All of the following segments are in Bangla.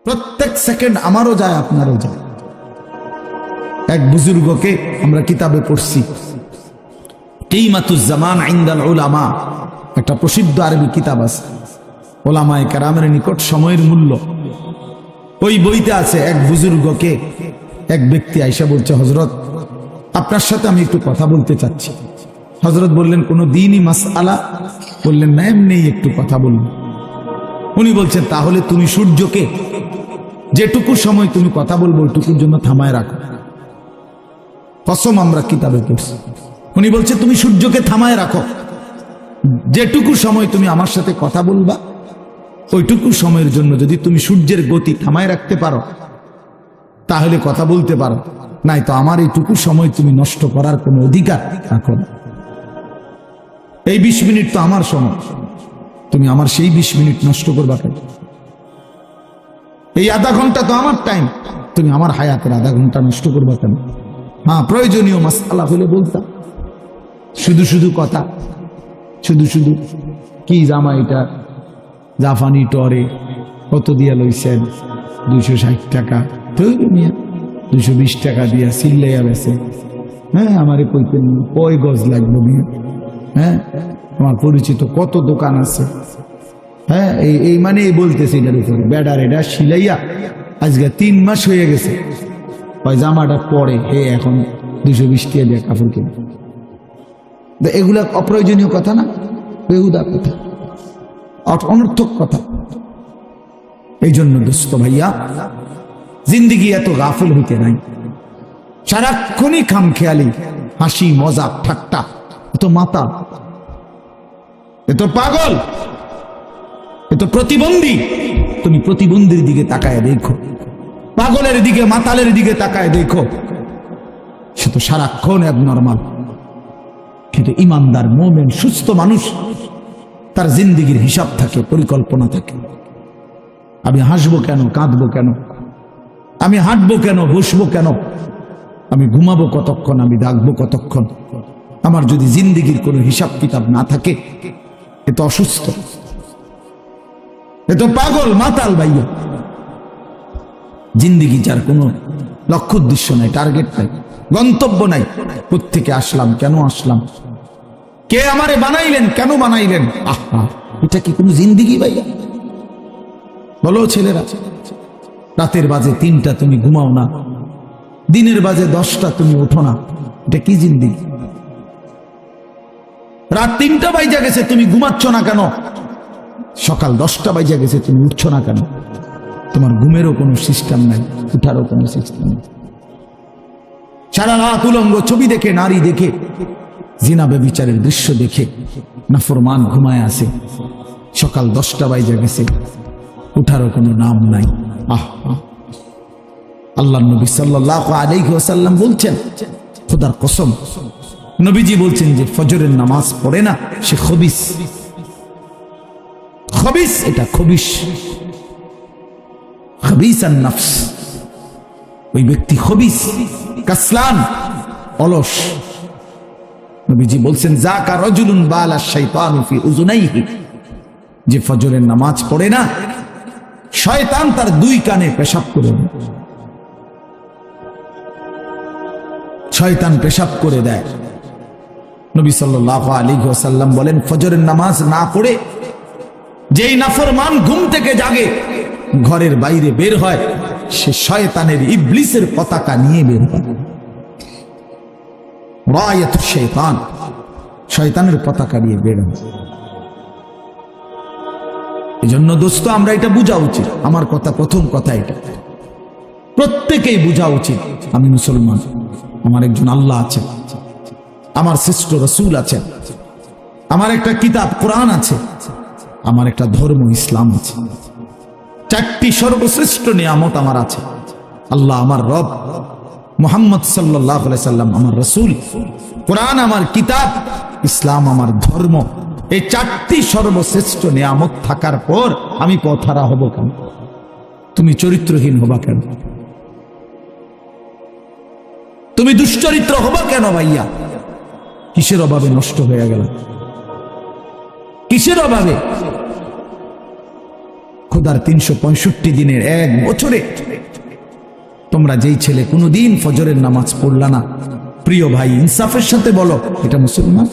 প্রত্যেক সেকেন্ড আমারও যায়, আপনারও যায়। এক বুজুর্গকে আমরা কিতাবে পড়ছি, কিমাতুজ জামান ইনদাল উলামা, একটা প্রসিদ্ধ আরবি কিতাব আছে, ওলামায়ে কেরামের নিকট সময়ের মূল্য। ওই বইতে আছে, এক বুজুর্গকে এক ব্যক্তি আইসা বলছে, হযরত আপনার সাথে আমি একটু কথা বলতে চাচ্ছি। হযরত বললেন, কোনো দ্বীনি মাসআলা? বললেন না, এমনি একটু কথা বলুন। উনি বলছেন, তাহলে তুমি সূর্যকে যেটুকু সময় তুমি কথা বলবো ওইটুকুর জন্য থামায় রাখো। কসম আমরা কিতাবে পড়ছি। উনি বলছে, তুমি সূর্যকে থামায় রাখো, যেটুকু সময় তুমি আমার সাথে কথা বলবা ওইটুকু সময়ের জন্য যদি তুমি সূর্যের গতি থামায় রাখতে পারো তাহলে কথা বলতে পারো, নাই তো আমার এইটুকু সময় তুমি নষ্ট করার কোনো অধিকার রাখো না। এই 20 মিনিট তো আমার সময়, তুমি আমার সেই 20 মিনিট নষ্ট করবা কেন? এই আধা ঘন্টা তো আমার টাইম, তুমি আমার হায়াতের আধা ঘন্টা নষ্ট করবা কেন? হ্যাঁ, প্রয়োজনীয় মাসআলা হলে বলতাম। শুধু শুধু কথা, শুধু শুধু কি জামা এটা জাফানি টরে কত দিয়া লইছেন? 260 টাকা। তৈরি মিয়া 220 টাকা দিয়া সিল্লাইয়া বেছে। হ্যাঁ, আমারে কইতেন কয় গজ লাগবে মিয়া? হ্যাঁ, আমার পরিচিত কত দোকান আছে। হ্যাঁ, এই মানে এই বলতেছে এটার উপরে বেডার এটা সিলাইয়া আজকে 3 মাস হয়ে গেছে, ওই জামাটা পরে এখন 220 টাকা দিয়ে কাপড় কিনে। এগুলা অপ্রয়োজনীয় কথা না, বেহুদা কথা, অনর্থক কথা। এই জন্য দোস্ত ভাইয়া, জিন্দিগি এত গাফিল হইতে নাই। সারাক্ষণই খামখেয়ালি, হাসি মজাক ঠাট্টা, এত মাতা, এত পাগল, এত প্রতিবন্ধী। তুমি প্রতিবন্ধীর দিকে তাকায় দেখো, পাগলের দিকে মাতালের দিকে তাকায় দেখো, সে তো সারাক্ষণ অ্যাবনরমাল। কিন্তু ইমানদার মুমিন সুস্থ মানুষ, তার জিন্দিগির হিসাব থাকে, পরিকল্পনা থাকে। আমি হাসবো কেন, কাঁদবো কেন, আমি হাঁটবো কেন, বসবো কেন, আমি ঘুমাবো কতক্ষণ, আমি ডাকবো কতক্ষণ। আমার যদি জিন্দিগির কোনো হিসাব কিতাব না থাকে, এ তো অসুস্থ, এ তো পাগল মাতাল ভাইয়া। জিন্দিগি যার কোনো লক্ষ্য উদ্দেশ্য নাই, টার্গেট নাই, গন্তব্য নাই। কোত্থেকে আসলাম, কেন আসলাম, কে আমারে বানাইলেন, কেন বানাইলেন? আহা, এটা কি কোনো জিন্দিগি ভাইয়া? বলো ছেলেরা, রাতের বাজে 3টা তুমি ঘুমাও না, দিনের বাজে 10টা তুমি ওঠো না, এটা কি জিন্দিগি? রাত 3টা বাজে গেছে তুমি ঘুমাচ্ছ না কেন? সকাল 10টা বাজে গেছে তুমি উঠছো না কেন? তোমার ঘুমেরও কোনো সিস্টেম নাই, উঠারও কোনো সিস্টেম নেই। সারা রাত উলঙ্গ ছবি দেখে, নারী দেখে, জিনা ব্যভিচারের দৃশ্য দেখে নাফরমান ঘুমায় আছে। সকাল 10টা বাজে গেছে, উঠারও কোনো নাম নাই। আল্লাহর নবী সাল্লাল্লাহু আলাইহি ওয়াসাল্লাম বলছেন, খোদার কসম, নবীজি বলছেন যে ফজরের নামাজ পড়ে না সে খবিস। খবিস, এটা খবিস, খবিসান নফস। ওই ব্যক্তি খবিস, কাসলান, অলস। নবীজি বলছেন, যাকা রাজুলুন বালা শাইতানু ফি উযুনাইহি, যে ফজরের নামাজ পড়ে না শয়তান তার 2 কানে পেশাব করে দেয়। শয়তান পেশাব করে দেয়। নবী সাল্লাল্লাহু আলাইহি ওয়াসাল্লাম বলেন, ফজরের নামাজ না পড়ে যেই নাফরমান ঘুম থেকে জাগে, ঘরের বাইরে বের হয়, সে শয়তানের, ইবলিসের পতাকা নিয়ে বের হয়। রায়াতুশ শাইতান, শয়তানের পতাকা নিয়ে বের হয়। এজন্য দোস্ত, আমরা এটা বোঝা উচিত। আমার কথা, প্রথম কথা এটা প্রত্যেকেই বোঝা উচিত, আমি মুসলমান, আমার একজন আল্লাহ আছেন, আমার শ্রেষ্ঠ রাসূল আছেন, আমার একটা কিতাব কোরআন আছে, আমার একটা ধর্ম ইসলাম আছে। 4টি সর্বশ্রেষ্ঠ নিয়ামত আমার আছে। আল্লাহ আমার রব, মুহাম্মদ সাল্লাল্লাহু আলাইহি সাল্লাম আমার রাসূল, কোরআন আমার কিতাব, ইসলাম আমার ধর্ম। এই 4টি সর্বশ্রেষ্ঠ নিয়ামত থাকার পর আমি পথহারা হব কেন? তুমি চরিত্রহীন হবা কেন? তুমি দুশ্চরিত্র হবা কেন ভাইয়া? কিসের অভাবে নষ্ট হয়ে গেল? কিসের অভাবে? খোদার 365 দিনের এক বছরে তোমরা যেই ছেলে কোনোদিন ফজরের নামাজ পড়লা না, প্রিয় ভাই ইনসাফের সাথে বলো এটা মুসলমান?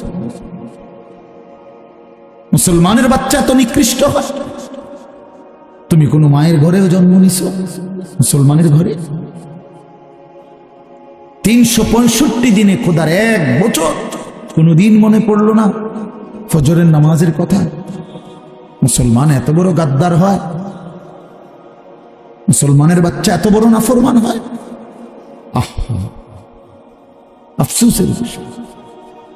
মুসলমানের বাচ্চা তো নিকৃষ্ট হয়। তুমি কোনো মায়ের ঘরেও জন্ম নিছো? মুসলমানের ঘরে 365 দিনে খোদার এক বছর কোনোদিন মনে পড়লো না ফজরের নামাজের কথা? মুসলমান এত বড় গাদ্দার হয়? মুসলমানের বাচ্চা এত বড় নাফরমান হয়? আফসোসের বিষয়।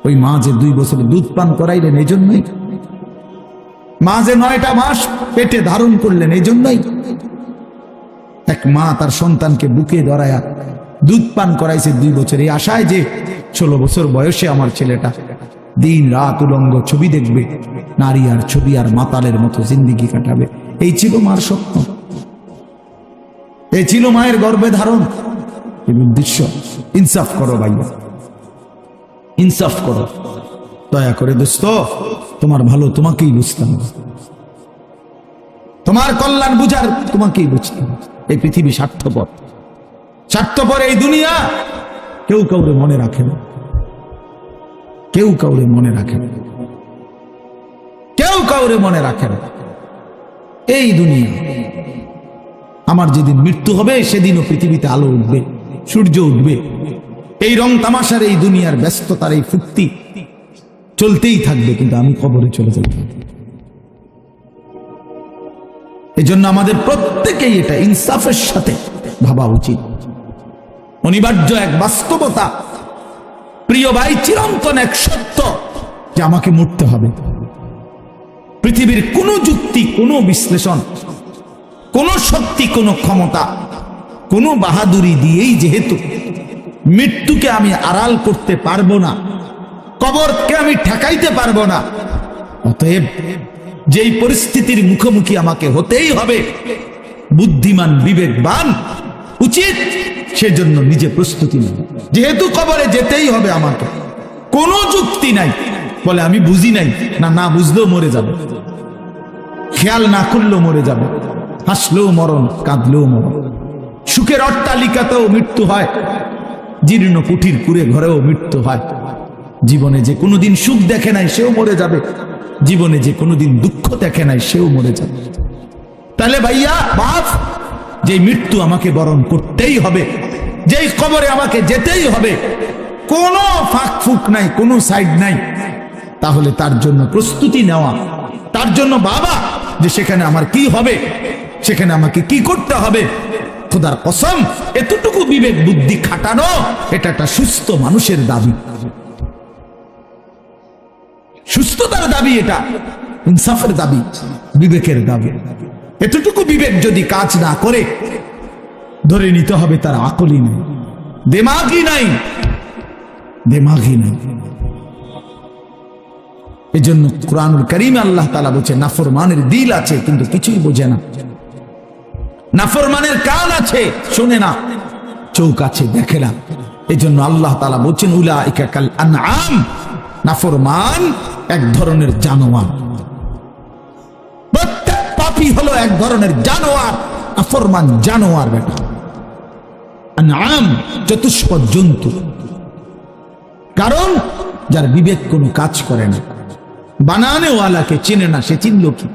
ওই মা যে 2 বছরে দুধ পান করাইলেন এই জন্যই, মা যে 9টা মাস পেটে ধারণ করলেন এই জন্যই, এক মা তার সন্তানকে বুকে ধরায়া দুধ পান করাইছে 2 বছর, এই আশায় যে 16 বছর বয়সে আমার ছেলেটা দিন রাত উলঙ্গ ছবি দেখবে, নারী আর ছবি আর মাতালের মতো জিন্দিগি কাটাবে। এই ছিল মার স্বপ্ন, এই ছিল মায়ের গর্ভে ধারণ, এই উদ্দেশ্য। ইনসাফ করো ভাইয়া, ইনসাফ করো দয়া করে। দোস্ত, তোমার ভালো তোমাকেই বুঝতে হবে, তোমার কল্যাণ বুঝার তোমাকেই বুঝতে হবে। এই পৃথিবী স্বার্থপর, স্বার্থপর এই দুনিয়া। কেউ কাউরে মনে রাখে না, কেউ কাউরে মনে রাখে না, কেউ কাউরে মনে রাখে না। এই দুনিয়া, আমার যেদিন মৃত্যু হবে সেদিনও পৃথিবীতে আলো উঠবে, সূর্য উঠবে। এই রং তামাশার এই দুনিয়ার ব্যস্ততার এই ফুর্তি চলতেই থাকবে, কিন্তু আমি কবরে চলে যাব। এই জন্য আমাদের প্রত্যেকেই এটা ইনসাফের সাথে ভাবা উচিত। অনিবার্য এক বাস্তবতা, প্রিয় ভাই, চিরন্তন এক সত্য যে আমাকে মরতে হবে। পৃথিবীর কোনো যুক্তি, কোনো বিশ্লেষণ, কোনো শক্তি, কোনো ক্ষমতা, কোনো বাহাদুরি দিয়েই যেহেতু মৃত্যুকে আমি আড়াল করতে পারবো না, কবরকে আমি ঠেকাইতে পারবো না, অতএব যেই পরিস্থিতির মুখোমুখি আমাকে হতেই হবে, বুদ্ধিমান বিবেকবান উচিত সেজন্য নিজে প্রস্তুতি নেব। যেহেতু কবরে যেতেই হবে আমাকে, কোনো যুক্তি নাই বলে আমি বুঝি নাই, না না বুঝলেও মরে যাবে, খেয়াল না করলেও মরে যাবে, হাসলেও মরণ, কাঁদলেও মরণ। সুখের অট্টালিকাতেও মৃত্যু হয়, জীর্ণ কুঠির কুড়ে ঘরেও মৃত্যু হয়। জীবনে যে কোনোদিন সুখ দেখে নাই সেও মরে যাবে, জীবনে যে কোনোদিন দুঃখ দেখে নাই সেও মরে যাবে। তাহলে ভাইয়া বাপ, যে মৃত্যু আমাকে বরণ করতেই হবে, যেই কবরে আমাকে যেতেই হবে, কোনো ফাঁক ফুক নাই, কোনো সাইড নাই, তাহলে তার জন্য প্রস্তুতি নেওয়া, তার জন্য বাবা যে সেখানে আমার কি হবে, সেখানে আমাকে কি করতে হবে, খোদার কসম এতটুকু বিবেক বুদ্ধি খাটানো এটা একটা সুস্থ মানুষের দাবি, সুস্থতার দাবি, এটা ইনসাফের দাবি, বিবেকের দাবি। এতটুকু বিবেক যদি কাজ না করে, ধরে নিতে হবে তার আকলই নাই, দিমাগই নাই, দিমাগই নাই। এজন্য কুরআনুল কারীমে আল্লাহ তাআলা বলেছে, নাফরমানের দিল আছে কিন্তু কিছুই বোঝে না, নাফরমানের কান আছে শুনে না, চোখ আছে দেখে না। এজন্য আল্লাহ তাআলা বলেছেন, উলাইকা কাল আনআম, নাফরমান এক ধরনের জানোয়ার। প্রত্যেক পাপী হলো এক ধরনের জানোয়ার, নাফরমান জানোয়ার বেটা। আনআম চতুষ্পদ জন্তু, কারণ যার বিবেক কোনো কাজ করে না, বানানেওয়ালাকে চেনে না, সে চিনল কি?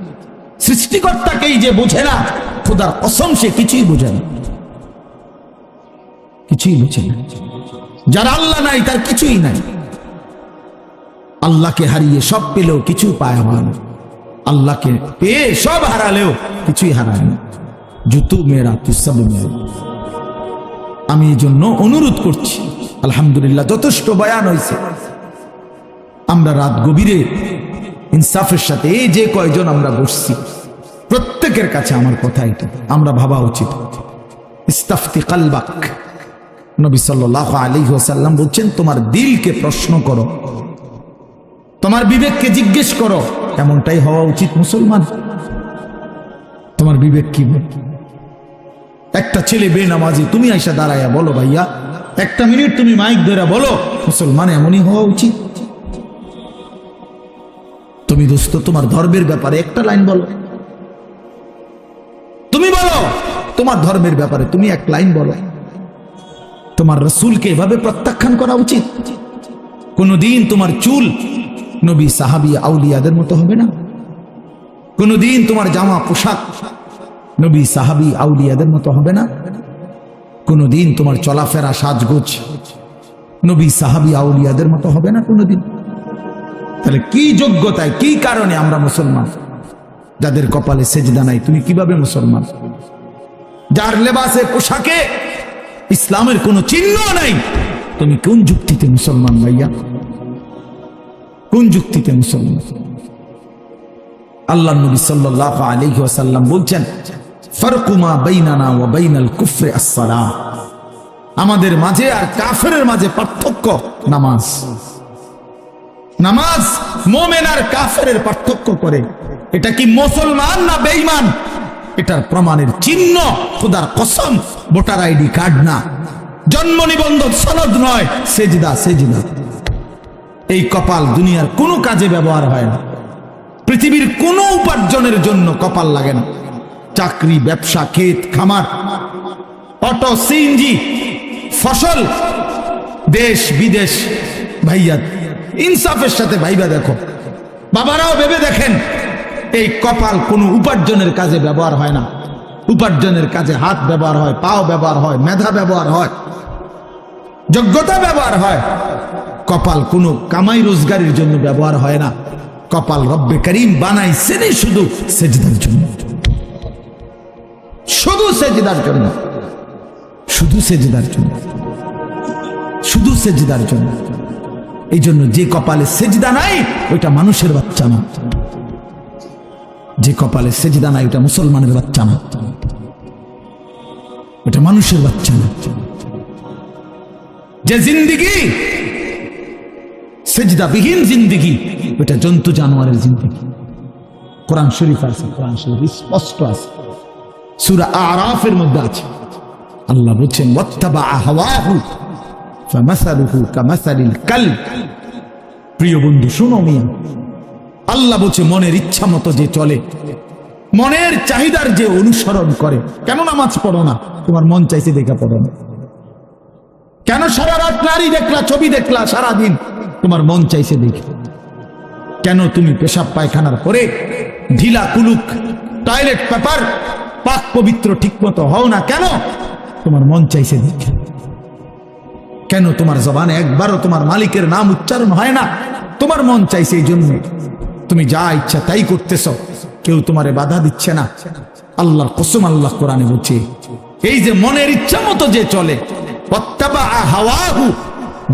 সৃষ্টিকর্তাকেই যে বোঝে না, খোদার কসম সে কিছুই বোঝে না, কিছুই বোঝে না। যার আল্লাহ নাই তার কিছুই নাই। আল্লাহকে হারিয়ে সব পেলেও কিছু পায় না, আল্লাহকে পেয়ে সব হারালেও কিছুই হারায় না। জুতু মেরা তু সব মেরা। আমি এই জন্য অনুরোধ করছি, আলহামদুলিল্লাহ যথেষ্ট বয়ান হয়েছে। আমরা রাত গভীরে ইনসাফের সাথে এই যে কয়জন আমরা বসছি, প্রত্যেকের কাছে আমার কথা এটা আমরা ভাবা উচিত। ইস্তাফতি কালবাক, নবী সাল্লাল্লাহু আলাইহি ওয়াসাল্লাম বলছেন, তোমার দিলকে প্রশ্ন করো, তোমার বিবেককে জিজ্ঞেস করো। এমনটাই হওয়া উচিত মুসলমান। তোমার বিবেক কি বলে? একটা ছেলে বেনামাজি, তুমি আইসা দাঁড়াইয়া বলো, ভাইয়া 1 মিনিট তুমি মাইক ধরে বলো, মুসলমান এমনই হওয়া উচিত। তুমি দোস্ত তোমার ধর্মের ব্যাপারে একটা লাইন বলো, বলো তোমার ধর্মের ব্যাপারে, তুমি এক লাইন বলো। তোমার রাসূলকে এভাবে প্রত্যাখ্যান করা উচিত? কোনদিন তোমার চুল নবী সাহাবী আউলিয়াদের মতো হবে না। কোনদিন তোমার জামা পোশাক নবী সাহাবী আউলিয়াদের মতো হবে না। কোনদিন তোমার চলাফেরা সাজগোজ নবী সাহাবী আউলিয়াদের মতো হবে না কোনদিন। তাহলে কি যোগ্যতায়, কি কারণে আমরা মুসলমান? যাদের কপালে সেজদা নাই, তুমি কিভাবে মুসলমান? যার লেবাসে পোশাকে ইসলামের কোনো চিহ্ন নাই, তুমি কোন যুক্তিতে মুসলমান ভাইয়া? কোন যুক্তিতে মুসলমান? আল্লাহ নবী সাল্লাল্লাহু আলাইহি ওয়াসাল্লাম বলছেন, ফারকু মা বাইনানা ওয়া বাইনাল কুফরি আস-সালাহ। আমাদের মাঝে আর কাফেরের মাঝে পার্থক্য নামাজ। নামাজ মুমিন আর কাফেরের পার্থক্য করে। এটা কি মুসলমান না বেঈমান? এটার প্রমাণের চিহ্ন খোদার কসম ভোটার আইডি কার্ড না, জন্ম নিবন্ধন সনদ নয়, সেজদা। সেজদা এই কপাল দুনিয়ার কোনো কাজে ব্যবহার হয় না। পৃথিবীর কোনো উপার্জনের জন্য কপাল লাগে না। চাকরি, ব্যবসা, ক্ষেত খামার, অটো, সিএনজি, ফসল, দেশ বিদেশ, ভাইয়া ইনসাফের সাথে ভাইবা দেখো, বাবারাও ভেবে দেখেন, এই কপাল কোনো উপার্জনের কাজে ব্যবহার হয় না। উপার্জনের কাজে হাত ব্যবহার হয়, পাও ব্যবহার হয়, মেধা ব্যবহার হয়, যোগ্যতা ব্যবহার হয়। কপাল কোনো কামাই রোজগারের জন্য ব্যবহার হয় না। কপাল রব্বে করিম বানাইছেন শুধু সেজদার জন্য, শুধু সেজদার জন্য, শুধু সেজদার জন্য, শুধু সেজদার জন্য। এই জন্য যে কপালে সেজদা নাই ওইটা মানুষের বাচ্চা না। যে কপালে সেজদা নাই ওটা মুসলমানের বাচ্চা না, ওটা মানুষের বাচ্চা না। যে জিন্দিগি সেজদাবিহীন জিন্দিগি, ওটা জন্তু জানোয়ারের জিন্দিগি। কোরআন শরীফ আছে, কোরআন শরীফ স্পষ্ট আছে, সূরা আরাফের মধ্যে আছে। আল্লাহ বলছেন, ওয়াত্তাবা হাওয়াহু ফামাসালুহু কামাসালিল কালব। প্রিয় বন্ধু শুনো মিয়া, আল্লাহ বলছে মনের ইচ্ছা মতো যে চলে, মনের চাহিদার যে অনুসরণ করে। কেন নামাজ পড়ো না? তোমার মন চাইছে দেখে পড়ো না। কেন সারা রাত নারী দেখলা, ছবি দেখলা সারাদিন? তোমার মন চাইছে দেখে। কেন তুমি পেশাব পায়খানার পরে ঢিলা কুলুক টয়লেট পেপার পাক পবিত্র ঠিক মতো হও না? কেন? তোমার মন চাইছে দেখে। কেন তোমার জবানে একবারও তোমার মালিকের নাম উচ্চারণ হয় না? তোমার মন চাইছে এই জন্য। তুমি যা ইচ্ছা তাই করতেছ, কেউ তোমারে বাধা দিচ্ছে না। আল্লাহর কসম, আল্লাহ কোরআনে বলছে, এই যে মনের ইচ্ছা মতো যে চলে, ওয়াত্তাবা হাওয়াহু,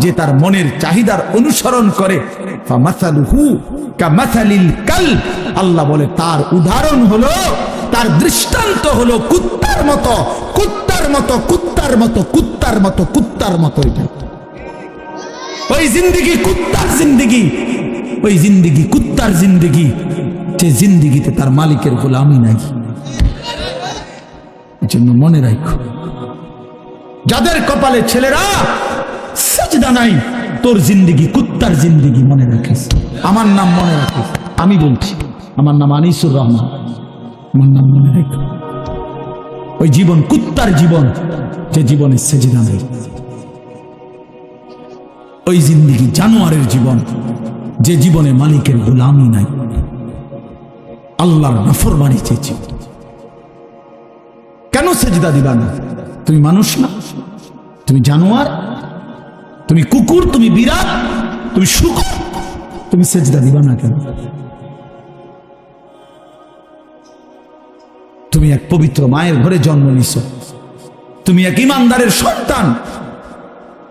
যে তার মনের চাহিদার অনুসরণ করে, ফামাসালুহু কামাসালিল কালব। আল্লাহ বলে তার উদাহরণ হলো, তার দৃষ্টান্ত হলো কুত্তার মতো, কুত্তার মতো, কুত্তার মতো, কুত্তার মতো, কুত্তার মতো। এটা ওই জিন্দিগি কুত্তার জিন্দিগি, ওই জিন্দিগি কুত্তার জিন্দিগি, যে জিন্দিগিতে তার মালিকের গোলামি নাই। এজন্য মনে রাখো, যাদের কপালে ছেলেরা সেজদা নাই, তোর জিন্দিগি কুত্তার জিন্দিগি, মনে রাখিস। আমার নাম মনে রাখিস, আমি বলছি, আমার নাম আনিসুর রহমান। আমার নাম মনে রাখো। ওই জীবন কুত্তার জীবন, যে জীবনে সেজদা নাই। ওই জিন্দিগি জানোয়ারের জীবন, যে জীবনে মালিকের গোলামি নাই, আল্লাহর নাফরমানি চেয়েছে। কেন সেজদা দিবা না? তুমি মানুষ না? তুমি জানোয়ার? তুমি কুকুর? তুমি বিড়াল? তুমি শুকর? তুমি সেজদা দিবা না কেন? তুমি এক পবিত্র মায়ের ঘরে জন্ম নিছো, তুমি এক ইমানদারের সন্তান,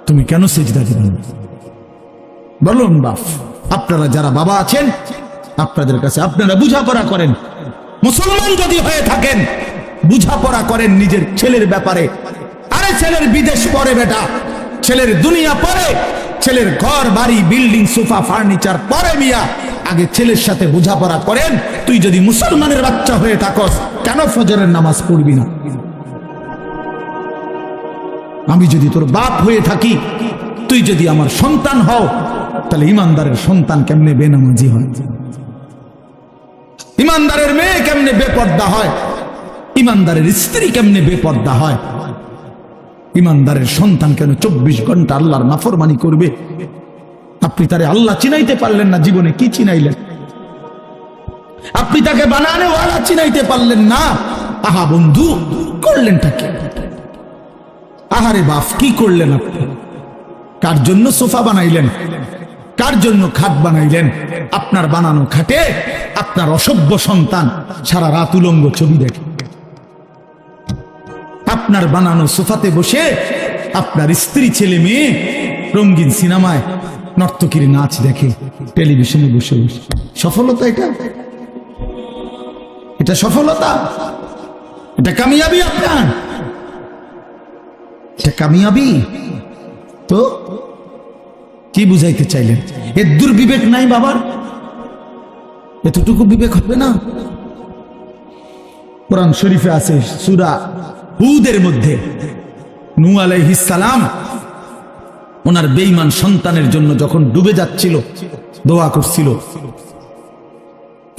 তুমি কেন সেজদা দিবা না? বলুন বাপ, আপনারা যারা বাবা আছেন, আপনাদের কাছে আপনারা বুঝাপড়া করেন। মুসলমান যদি হয়ে থাকেন, বুঝাপড়া করেন নিজের ছেলের ব্যাপারে। আরে ছেলের বিদেশ পরে বেটা, ছেলের দুনিয়া পরে, ছেলের ঘর বাড়ি বিল্ডিং সোফা ফার্নিচার পরে মিয়া। আগে ছেলের সাথে বোঝাপড়া করেন। তুই যদি মুসলমানের বাচ্চা হয়ে থাকস, কেন ফজরের নামাজ পড়বি না? আমি যদি তোর বাপ হয়ে থাকি, তুই যদি আমার সন্তান হও, তাহলে ইমানদারের সন্তান কেমনে বেনামাজি হয়? ইমানদারের মেয়ে কেমনে বেপর্দা হয়? ইমানদারের স্ত্রী কেমনে বেপর্দা হয়, ইমানদারের সন্তান কেন 24 ঘন্টা আল্লাহর নাফরমানি করবে? আপনি তারে আল্লাহ চিনাইতে পারলেন না, জীবনে কি চিনাইলেন? আপনি তাকে বানানে ওয়ালা চিনাইতে পারলেন না। আহা বন্ধু, করলেনটা কি? আহারে বাপ, কি করলেন আপনি? কার জন্য সোফা বানাইলেন? কার জন্য খাট বানাইলেন? আপনার বানানো খাটে আপনার অসভ্য সন্তান সারা রাত উলঙ্গ ছবি দেখে। আপনার বানানো সোফাতে বসে আপনার স্ত্রী ছেলে মেয়ে রঙিন সিনেমায় নর্তকীর নাচ দেখে, টেলিভিশনে বসে বসে। সফলতা এটা? এটা সফলতা? এটা কামিয়াবি আপনার? এটা কামিয়াবি? তো কি বুঝাইতে চাইলেন? এর দুর্বিবেক নাই বাবার? এতটুকু বিবেক হবে না? কোরআন শরীফে আছে সূরা হুদের মধ্যে নূহ আলাইহিস সালাম ওনার বেঈমান সন্তানের জন্য যখন ডুবে যাচ্ছিল দোয়া করছিল,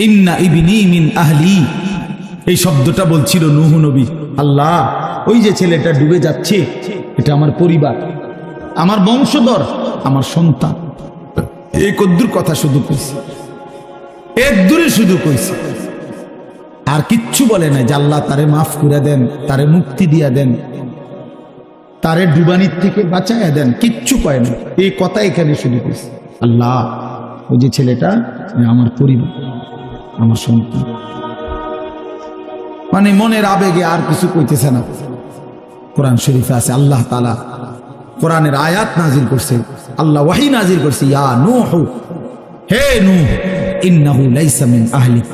ইন্না ইবনি মিন আহলি, এই শব্দটা বলছিল নূহ নবী। আল্লাহ, ওই যে ছেলেটা ডুবে যাচ্ছে এটা আমার পরিবার, আমার বংশধর, আমার সন্তান। এই কদ্দুর কথা শুধু কইছে, এর দূরে শুধু কইছে, আর কিচ্ছু বলে নাই যে আল্লাহ তারে মাফ করে দেন, তারে মুক্তি দিয়া দেন, তারে ডুবানির থেকে বাঁচাইয়া দেন, কিচ্ছু কয় না। এই কথা এখানে শুধু কইছে, আল্লাহ ওই যে ছেলেটা আমার পরিবার, আমার সন্তান। মানে মনের আবেগে আর কিছু কইতেছে না। কোরআন শরীফে আছে আল্লাহ তাআলা কোরআনের আয়াত নাজিল করছে, আল্লাহ ওয়াহী নাজিল করছে, ইয়া নূহ, হে নূহ, ইন্নাহু লাইসা মিন আহলিক,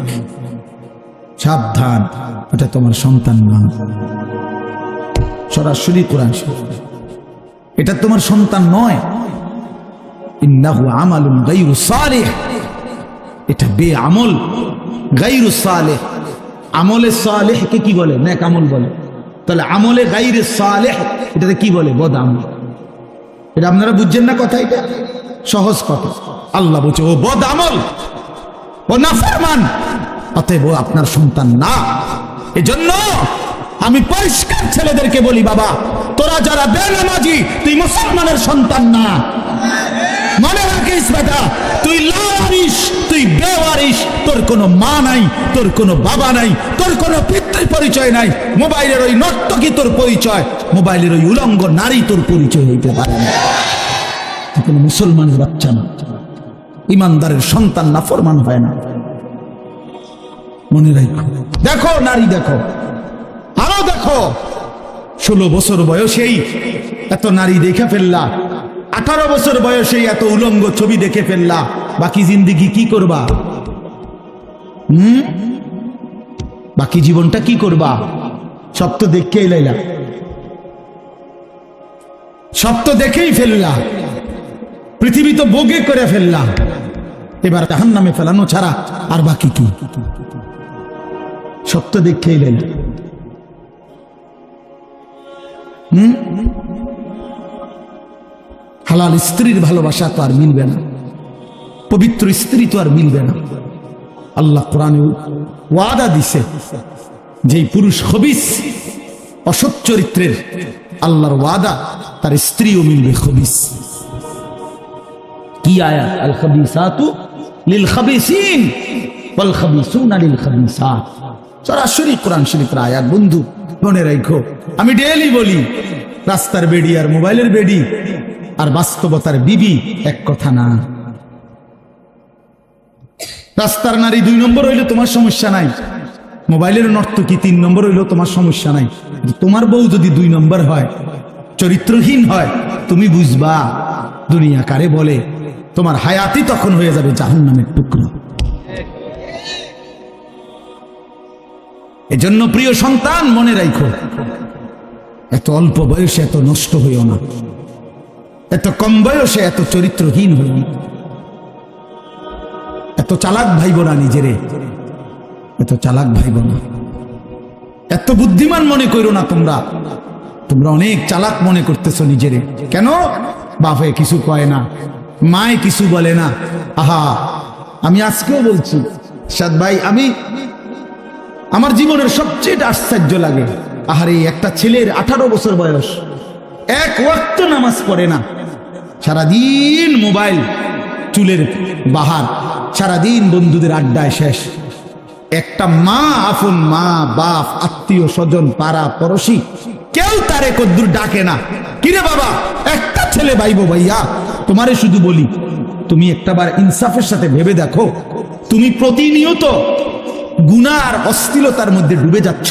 সাবধান, এটা তোমার সন্তান না। সরাসরি কোরআন শরীফ, এটা তোমার সন্তান নয়। ইন্নাহু আমালুন গায়রু সালিহ, এটা বেআমল, গায়রু সালিহ। আমলে সালেহকে কি বলে? নেক আমল বলে। তাহলে আমলে গায়রে সালেহ এটাতে কি বলে? বদ আমল। এটা আপনারা বুঝছেন না কথা? এটা সহজ কথা। আল্লাহ বলছে ও বদ আমল, ও নাফরমান, অতএব ও আপনার সন্তান না। এজন্য আমি পরিষ্কার ছেলেদেরকে বলি, বাবা তোরা যারা বেনামাজি, তুই মুসলমানের সন্তান না। মনে রাখিস বেটা, তুই লাওয়ারিস, তুই বেওয়ারিস, তোর কোনো মা নাই, তোর কোনো বাবা নাই, তোর কোনো পিতৃ পরিচয় নাই। মোবাইলের ওই নর্তকী তোর পরিচয়, মোবাইলের ওই উলঙ্গ নারী তোর পরিচয় হইতে পারে না। তুই কোনো মুসলমানের বাচ্চা না, ইমানদারের সন্তান নাফরমান হয় না। মনে রাখো। দেখো নারী, দেখো আরো দেখো, 16 বছর বয়সেই এত নারী দেখে ফেললা, 18 বছর বয়সেই এত উলঙ্গ ছবি দেখে ফেললা, বাকি জিন্দেগি কি করবা? বাকি জীবনটা কি করবা? সব তো দেখেই লাইলা, সব তো দেখেই ফেললা, পৃথিবী তো ভোগে করে ফেললা, এবার জাহান্নামে ফেলানো ছাড়া আর বাকি কি? সব তো দেখেই লাইলা। হালাল স্ত্রীর ভালোবাসা তো আর মিলবে না, পবিত্র স্ত্রী তো আর মিলবে না। আল্লাহ কোরআনে ওয়াদা দিছে, যেই পুরুষ খবিস, অসৎ চরিত্রের, আল্লাহর ওয়াদা তার স্ত্রীও মিলবে খবিস। কি আয়াত? আল খাবিসাতু লিল খাবিসিন ওয়াল খাবিসুনা লিল খাবিসাত। সরাসরি কোরআন শরীফের আয়াত। বন্ধু মনে রাখো, আমি ডেইলি বলি, রাস্তার বেডি আর মোবাইলের বেডি আর বাস্তবতার বিবি এক কথা না। রাস্তার নারী 2 নম্বর হইলে তোমার সমস্যা নাই, মোবাইলের নর্তকী 3 নম্বর হইলেও তোমার সমস্যা নাই। তোমার বউ যদি 2 নম্বর হয়, চরিত্রহীন হয়, তুমি বুঝবা দুনিয়া কারে বলে। তোমার হায়াতি তখন হয়ে যাবে জাহান্নামের টুকরো। এজন্য প্রিয় সন্তান মনে রাখো, এত অল্প বয়সে এত নষ্ট হইও না, এত কম বয়সে এত চরিত্রহীন হইও না, এত চালাক ভাইব না নিজেরে, এত চালাক ভাইব না, এত বুদ্ধিমান মনে করো না। তোমরা অনেক চালাক মনে করতেছো নিজেরে। কেন? বাপে কিছু কয় না, মায়ে কিছু বলে না। আহা, আমি আজকেও বলছি সাদ ভাই, আমি আমার জীবনের সবচেয়ে আশ্চর্য লাগে, আহারে একটা ছেলের 18 বছর বয়স, এক ওয়াক্ত নামাজ পড়ে না, সারাদিন মোবাইল, চুলের বাহার, সারাদিন বন্ধুদের আড্ডায় শেষ। একটা মা, আপন মা, বাপ, আত্মীয় স্বজন, পাড়া পড়শি কেউ তারে কদ্দুর ডাকে না। কিরে বাবা, একটা ছেলে ভাইবো ভাইয়া, তোমারে শুধু বলি, তুমি একটাবার ইনসাফের সাথে ভেবে দেখো, তুমি প্রতিনিয়ত গুনার অশ্লীলতার মধ্যে ডুবে যাচ্ছ,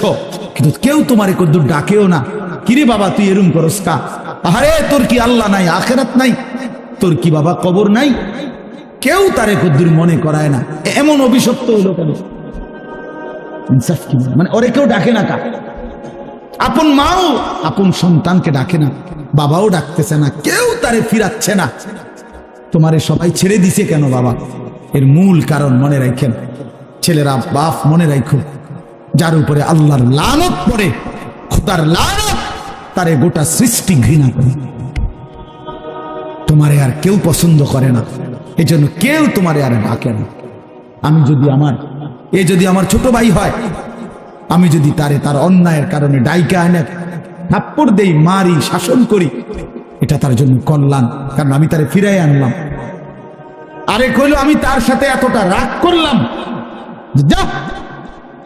কিন্তু কেউ তোমারে কদ্দুর ডাকেও না। কিরে বাবা, তুই এরম করস কা? আরে তোর কি আল্লাহ নাই, আখেরাত নাই? তোর কি বাবা কবর নাই? কেউ তারে কদ্দুর মনে করায় না। এমন অভিশপ্ত হলো কেন? ইনসাফ কি মানে? ওরে কেউ ডাকে না কা? আপন মাও আপন সন্তানকে ডাকে না, বাবাও ডাকতেছে না, কেউ তারে ফিরাচ্ছে না। তোমারে সবাই ছেড়ে দিছে কেন বাবা? এর মূল কারণ মনে রাখেন, ছেলেরা বাপ মনে রাখো, যার উপরে আল্লাহর লানত পড়ে, খোদার লানত, তারে গোটা সৃষ্টি ঘৃণা করে। তোমারে আর কেউ পছন্দ করে না, এজন্য কেউ তোমারে আর ডাকে না। আমি যদি যদি আমার ছোট ভাই হয়, আমি যদি তারে তার অন্যায়ের কারণে ডাইকা আনে, থাপ্পড় দেই, মারি, শাসন করি, এটা তার জন্য কল্যাণ, কারণ আমি তারে ফিরাই আনলাম। আরেক হইল আমি তার সাথে এতটা রাগ করলাম, যা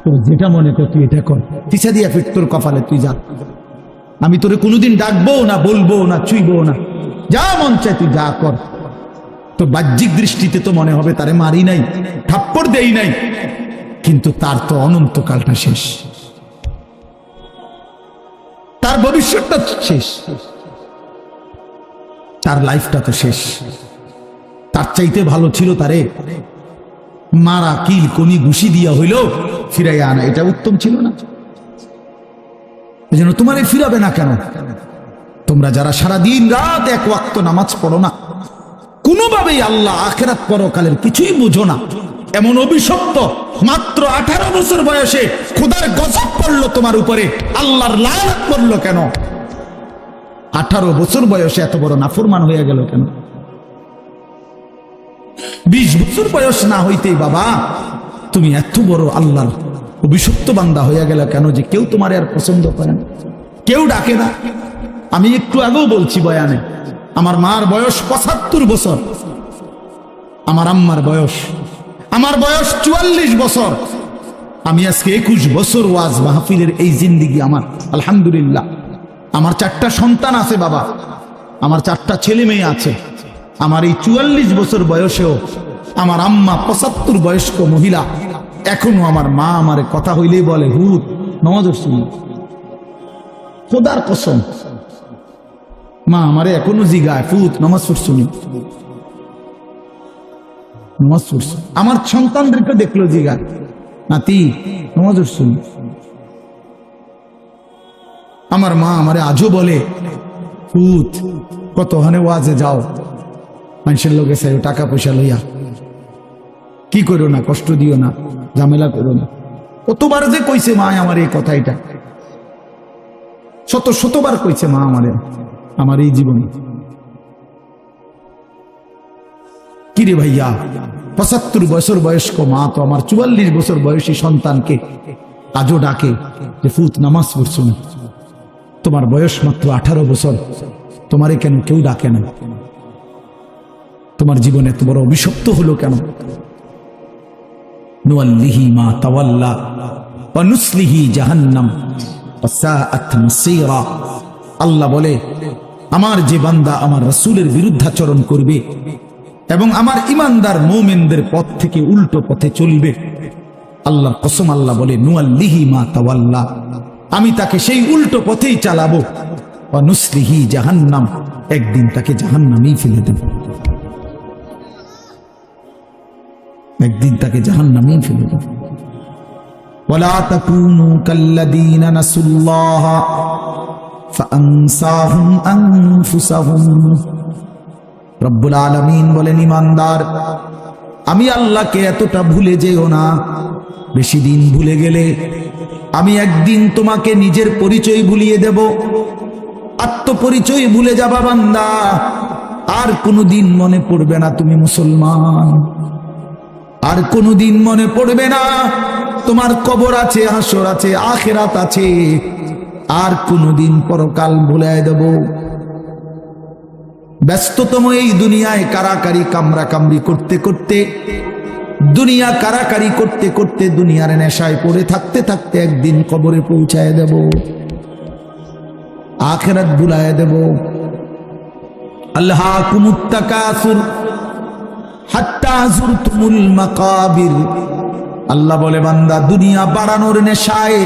তোর যেটা মনে কর তুই এটা কর, পিছা দিয়া ফিট তোর কপালে, তুই যা, আমি তোরে কোনোদিন ডাকবো না, বলবো না, ছুঁইবো না, যা মন চায় তুই যা কর। তো বাহ্যিক দৃষ্টিতে তো মনে হবে তারে মারি নাই, থাপ্পড় দেই নাই, কিন্তু তার তো অনন্তকালটা শেষ, তার ভবিষ্যৎটা শেষ, তার লাইফটা তো শেষ। তার চাইতে ভালো ছিল তারে মারা, কিল, কনি, ঘুষি দিয়া হইল ফিরাইয়া আনা, এটা উত্তম ছিল না? এই জন্য তোমারে ফিরাবে না কেন? তোমরা যারা সারাদিন রাত এক ওয়াক্ত নামাজ পড়ো না, কোনোভাবেই আল্লাহ আখিরাত পরকালের কিছুই বুঝো না, এমন অভিশপ্ত, মাত্র 18 বছর বয়সে খোদার গজব পড়লো তোমার উপরে, আল্লাহর লানত পড়লো কেন? 18 বছর বয়সে এত বড় নাফরমান হয়ে গেল কেন? 20 বছর বয়স না হইতেই বাবা তুমি এত বড় আল্লাহর অভিশপ্ত বান্দা হয়ে গেল কেন, যে কেউ তোমার আর পছন্দ করে না, কেউ ডাকে না? আমি একটু আগেও বলছি বয়ানে, আমার মার বয়স 75 বছর, আমার আম্মার বয়স, আমার বয়স 44 বছর। আমি আজকে 21 বছর ওয়াজ মাহফিলের এই জিন্দিগি আমার, আলহামদুলিল্লাহ। আমার 4টা সন্তান আছে বাবা, আমার 4টা ছেলে মেয়ে আছে। আমার এই 44 বছর বয়সেও আমার আম্মা 75 বয়স্ক মহিলা, এখনো আমার মা আমার কথা হইলেই বলে, হুত নামাজ শুনি, খোদার কসম, মা আমারে এখনো জিগায়, ফুত নামাজ শুনি, নামাজ পড়ছি। আমার সন্তানদেরকে দেখলো জিগায়, নাতি নামাজ শুনি। আমার মা আমারে আজও বলে, ফুত কত হানে ওয়াজে যাও, মানুষের লোকে চাই টাকা পয়সা লইয়া, কি করো না, কষ্ট দিও না, ঝামেলা করো না। কতবার যে কইছে মা আমার এই কথা, এটা শতবার কইছে মা আমারে, আমার এই জীবনে। কিরে ভাইয়া, 75 বছর বয়স্ক মা তো আমার 44 বছর বয়সী সন্তানকে আজও ডাকে যে ফুত নামাজ পড়ছো না, তোমার বয়স মাত্র 18 বছর, তোমারে কেন কেউ ডাকে না? তোমার জীবনে এত বড় অভিশপ্ত হলো কেন? নুয়াল্লিহি মা তাওয়াল্লা ওয়া নুসলিহি জাহান্নাম ওয়া সাআত মাসীরা। আল্লাহ বলে, আমার যে বান্দা আমার রাসূলের বিরুদ্ধাচরণ করবে এবং আমার ঈমানদার মুমিনদের পথ থেকে উল্টো পথে চলবে, আল্লাহর কসম আল্লাহ বলে, নুয়াল্লিহি মা তাওয়াল্লা, আমি তাকে সেই উল্টো পথেই চালাবো, ওয়া নুসলিহি জাহান্নাম, একদিন তাকে জাহান্নামেই ফেলে দেব, একদিন তাকে জাহান্নামেই ফেলে দেব। ওয়ালা তাকুনু কাল্লাযীনা নাসুল্লাহ ফাআনসাহুম আনফুসাহুম। রব্বুল আলামিন বলেন, ঈমানদার, আমি আল্লাহকে এতটা ভুলে যেও না, বেশি দিন ভুলে গেলে আমি একদিন তোমাকে নিজের পরিচয় ভুলিয়ে দেব, আত্মপরিচয় ভুলে যাবা বান্দা, আর কোনোদিন মনে পড়বে না তুমি মুসলমান, আর কোনোদিন মনে পড়বে না তোমার কবর আছে, হাসর আছে, আখিরাত আছে, আর কোনদিন পরকাল ভুলে দেব। ব্যস্ততম এই দুনিয়ায় কারাকারি কামরা কামড়ি করতে করতে, দুনিয়া কারাকারি করতে করতে, দুনিয়ার নেশায় পড়ে থাকতে থাকতে একদিন কবরে পৌঁছায় দেব, আখিরাত ভুলায় দেব। আল্লাহকুমুত তাকাসুর হাত্তা যুরতুমুল মাকাবির। আল্লাহ বলে, বান্দা দুনিয়া বাড়ানোর নেশায়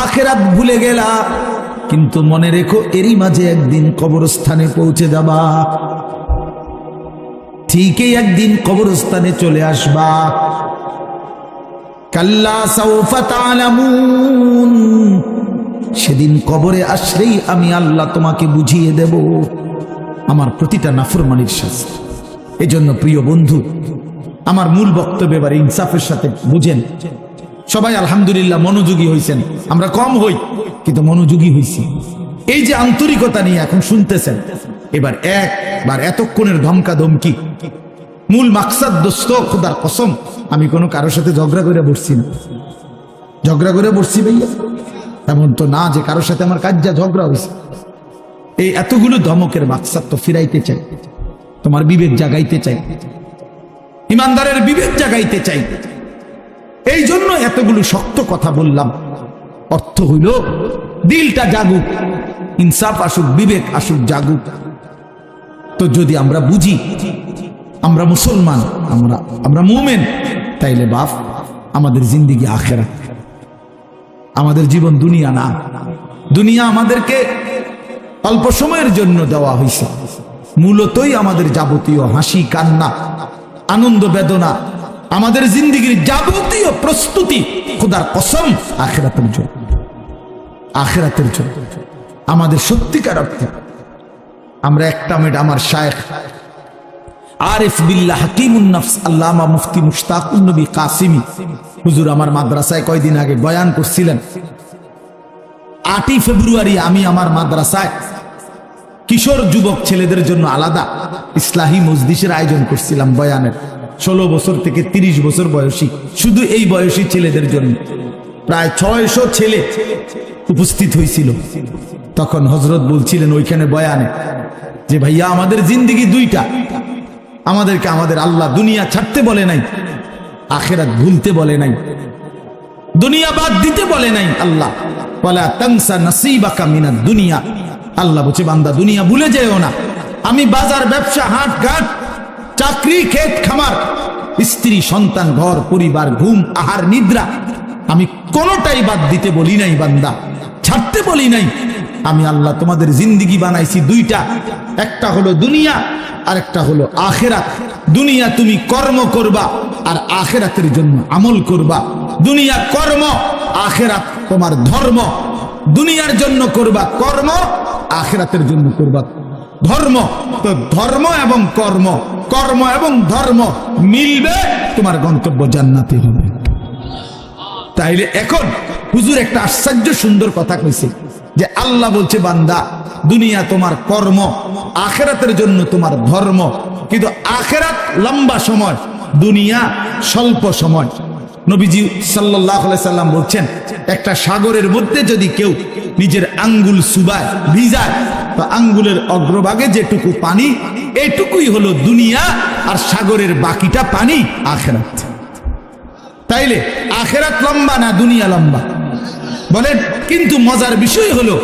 আখিরাত ভুলে গেলা, কিন্তু মনে রেখো এরই মাঝে একদিন কবরস্থানে পৌঁছে যাবা, ঠিকই একদিন কবরস্থানে চলে আসবা। কাল্লা সাউফা তা'লামুন, সেদিন কবরে আসলেই আমি আল্লাহ তোমাকে বুঝিয়ে দেব আমার প্রতিটা নাফরমানির শাস্তি। এজন্য প্রিয় বন্ধু, আমার মূল বক্তব্য এবার ইনসাফের সাথে বুঝেন। সবাই আলহামদুলিল্লাহ মনোযোগী হয়েছেন, আমরা কম হই কিন্তু মনোযোগী হয়েছি। এই যে আন্তরিকতা নিয়ে এখন শুনতেছেন, এবার একবার এতক্ষণের ধমকা ধমকি মূল মাকসাদ, দোস্ত খোদার কসম আমি কোনো কারোর সাথে ঝগড়া করে বসছি না। ঝগড়া করে বসছি ভাইয়া এমন তো না যে কারোর সাথে আমার কাজ্জা ঝগড়া হয়েছে। এই এতগুলো ধমকের মাকসাদ তো ফিরাইতে চাই, তোমার বিবেক জাগাইতে চাই, ইমানদারের বিবেক জাগাইতে চাই। এই জন্য এতগুলো শক্ত কথা বললাম। অর্থ হইল দিলটা জাগুক, ইনসাফ আসুক, বিবেক আসুক, জাগুক। তো যদি আমরা বুঝি আমরা মুসলমান, আমরা মুমিন, তাইলে বাপ আমাদের জিন্দেগি আখিরাত, আমাদের জীবন দুনিয়া না। দুনিয়া আমাদেরকে অল্প সময়ের জন্য দেওয়া হয়েছে, মূলতই আমাদের যাবতীয় হাসি কান্না আনন্দ বেদনা, আমাদের জিন্দেগির যাবতীয় প্রস্তুতি খোদার কসম আখিরাতের জন্য। আখিরাতের জন্য আমাদের সত্যিকার অর্থে আমরা একটা মিনিট আমার শায়েখ আরিফ বিল্লাহ হাকিমুন নফস আল্লামা মুফতি মুশতাকুন নবী কাসিমি হুজুর আমার মাদ্রাসায় কয়দিন আগে বয়ান করছিলেন। 8ই ফেব্রুয়ারি আমি আমার মাদ্রাসায় কিশোর যুবক ছেলেদের জন্য আলাদা ইসলাহি মজলিসের আয়োজন করছিলাম বয়ানের। 16 বছর থেকে 30 বছর বয়সী, শুধু এই বয়সী ছেলেদের জন্য প্রায় 600 ছেলে উপস্থিত হয়েছিল। তখন হযরত বলছিলেন ওইখানে বয়ানে যে ভাইয়া আমাদের জিন্দেগি দুইটা, আমাদেরকে আমাদের আল্লাহ দুনিয়া ছাড়তে বলে নাই, আখিরাত ভুলতে বলে নাই, দুনিয়া বাদ দিতে বলে নাই। আল্লাহ ওয়ালা তানসা নসিবাকা মিনাদ দুনিয়া, আল্লাহ বলছে বান্দা দুনিয়া ভুলে যেও না। আমি বাজার ব্যবসা হাট ঘাট চাকরি ক্ষেত খামার স্ত্রী সন্তান ঘর পরিবার ঘুম আহার নিদ্রা আমি কোনোটাই বাদ দিতে বলি নাই বান্দা, ছাড়তে বলি নাই। আমি আল্লাহ তোমাদের জিন্দেগি বানাইছি দুইটা, একটা হলো দুনিয়া আর একটা হলো আখিরাত। দুনিয়া তুমি কর্ম করবা আর আখিরাতের জন্য আমল করবা। দুনিয়া কর্ম, আখিরাত তোমার ধর্ম। দুনিয়ার জন্য করবা কর্ম, আখিরাতের জন্য করবা ধর্ম। তো ধর্ম এবং কর্ম, কর্ম এবং ধর্ম মিলবে, তোমার গন্তব্য জান্নাতে হবে। তাইলে এখন হুজুর একটা আশ্চর্য সুন্দর কথা কইছে যে আল্লাহ বলছে বান্দা দুনিয়া তোমার কর্ম, আখিরাতের জন্য তোমার ধর্ম। কিন্তু আখিরাত লম্বা সময়, দুনিয়া স্বল্প সময়। নবীজি সাল্লাল্লাহু আলাইহি সাল্লাম বলছেন একটা সাগরের মধ্যে যদি কেউ নিজের আঙ্গুল চুবায় ভিজায়, তো আঙ্গুলের অগ্রভাগে যেটুকু পানি এটুকুই হলো দুনিয়া, আর সাগরের বাকিটা পানি আখিরাত। তাইলে আখিরাত লম্বা না দুনিয়া লম্বা বলেন? কিন্তু মজার বিষয় হলো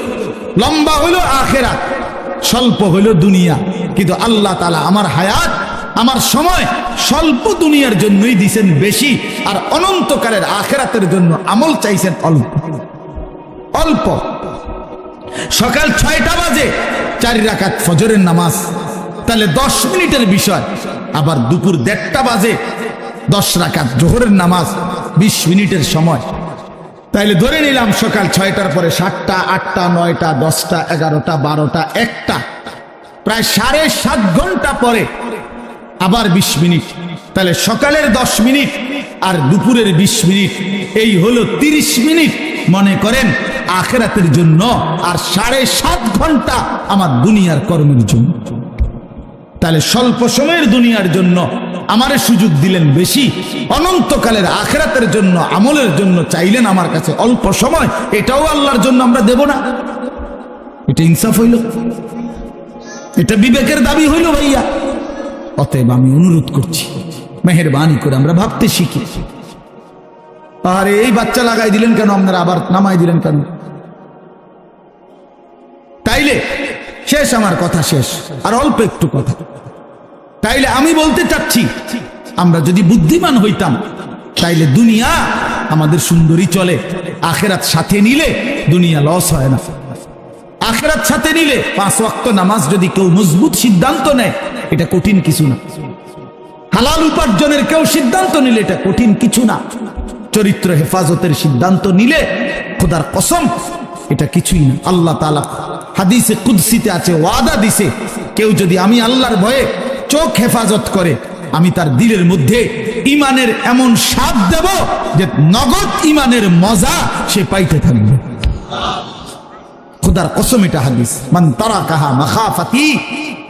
লম্বা হলো আখিরাত, স্বল্প হলো দুনিয়া। কিন্তু আল্লাহ তাআলা আমার হায়াত, আমার সময় স্বল্প দুনিয়ার জন্যই দিয়েছেন বেশি, আর অনন্তকালের আখিরাতের জন্য আমল চাইছেন অল্প অল্প। সকাল 6টা বাজে 4 রাকাত ফজরের নামাজ, তাহলে 10 মিনিটের বিষয়। আবার দুপুর 1:30টা বাজে 10 রাকাত জোহরের নামাজ, 20 মিনিটের সময়। তাইলে ধরে নিলাম সকাল 6টার পরে 7টা 8টা 9টা 10টা 11টা 12টা 1টা, প্রায় 7.5 ঘন্টা পরে আবার 20 মিনিট। তাহলে সকালের 10 মিনিট আর দুপুরের 20 মিনিট, এই হলো 30 মিনিট মনে করেন আখিরাতের জন্য, আর 7.5 ঘন্টা আমার দুনিয়ার কর্মের জন্য। তাহলে স্বল্প সময়ের দুনিয়ার জন্য আমারে সুযোগ দিলেন বেশি, অনন্তকালের আখিরাতের জন্য আমলের জন্য চাইলেন আমার কাছে অল্প সময়, এটাও আল্লাহর জন্য আমরা দেব না? এটা ইনসাফ হইল? এটা বিবেকের দাবি হইল ভাইয়া? অতএব আমি অনুরোধ করছি, মেহেরবানি করে আমরা ভাবতে শিখি। আরে এই বাচ্চা লাগাই দিলেন কেন আপনারা, আবার নামাই দিলেন কেন? তাইলে শেষ, আমার কথা শেষ, আর অল্প একটু কথা। তাইলে আমি বলতে চাচ্ছি, আমরা যদি বুদ্ধিমান হইতাম তাইলে দুনিয়া আমাদের সুন্দরী চলে, আখেরাত সাথে নিলে দুনিয়া লস হয় না। আখেরাত সাথে নিলে 5 ওয়াক্ত নামাজ যদি কেউ মজবুত সিদ্ধান্ত নেয়, এটা কঠিন কিছু না। হালাল উপার্জনের কেউ সিদ্ধান্ত নিলে এটা কঠিন কিছু না। চরিত্র হেফাজতের সিদ্ধান্ত নিলে খোদার কসম এটা কিছুই না। আল্লাহ তাআলা হাদিসে কুদসিতে আছে, ওয়াদা দিছে, কেউ যদি আমি আল্লাহর ভয়ে চোখ হেফাজত করে, আমি তার দিলের মধ্যে ইমানের এমন স্বাদ দেব যে নগদ ইমানের মজা সে পাইতে থাকবে। খোদার কসম এটা হাদিস। মান তারাকাহা মাখাফাতি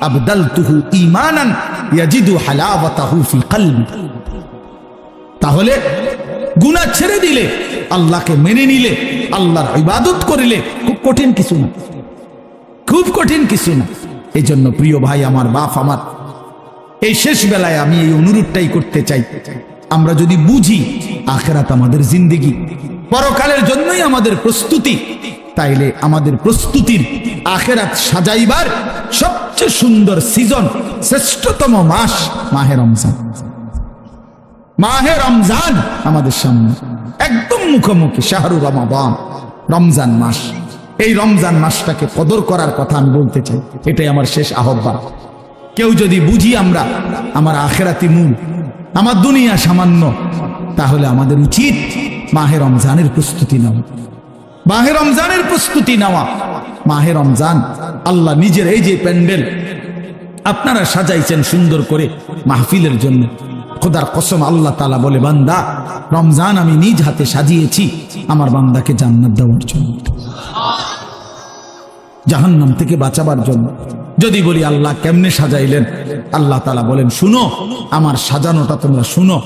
আবদালতুহু ঈমানান ইয়াজিদু হালাওয়াতাহু ফি কলবি। তাহলে গুনাহ ছেড়ে দিলে, আল্লাহকে মেনে নিলে, আল্লাহর ইবাদত করিলে খুব কঠিন কিছু না, খুব কঠিন কিছু না। এই জন্য প্রিয় ভাই আমার, বাপ আমার, এই শেষ বেলায় আমি এই অনুরোধটাই করতে চাই, আমরা যদি বুঝি আখিরাত আমাদের জিন্দেগি, পরকালের জন্যই আমাদের প্রস্তুতি, তাইলে আমাদের প্রস্তুতির আখিরাত সাজাইবার সবচেয়ে সুন্দর সিজন, শ্রেষ্ঠতম মাস মাহে রমজান। মাহে রমজান আমাদের সামনে একদম মুখোমুখি, শাহরু রমাদান, রমজান মাস। এই রমজান মাসটাকে কদর করার কথা আমি বলতে চাই, এটাই আমার শেষ আহ্বান। কেউ যদি বুঝি আমরা আমার আখিরাতি মূল, আমার দুনিয়া সামান্য, তাহলে আমাদের উচিত মাহে রমজানের প্রস্তুতি নেওয়া, মাহে রমজানের প্রস্তুতি নেওয়া। মাহে রমজান আল্লাহ নিজের এই যে প্যান্ডেল আপনারা সাজাইছেন সুন্দর করে মাহফিলের জন্য, খোদার কসম আল্লাহ তাআলা বলে, বান্দা রমজান আমি নিজ হাতে সাজিয়েছি আমার বান্দাকে জান্নাত দেওয়ার জন্য, জাহান্নাম থেকে বাঁচাবার জন্য। যদি বলি আল্লাহ কেমনে সাজাইলেন, আল্লাহ তাআলা বলেন, শুনো আমার সাজানোটা তোমরা শুনো।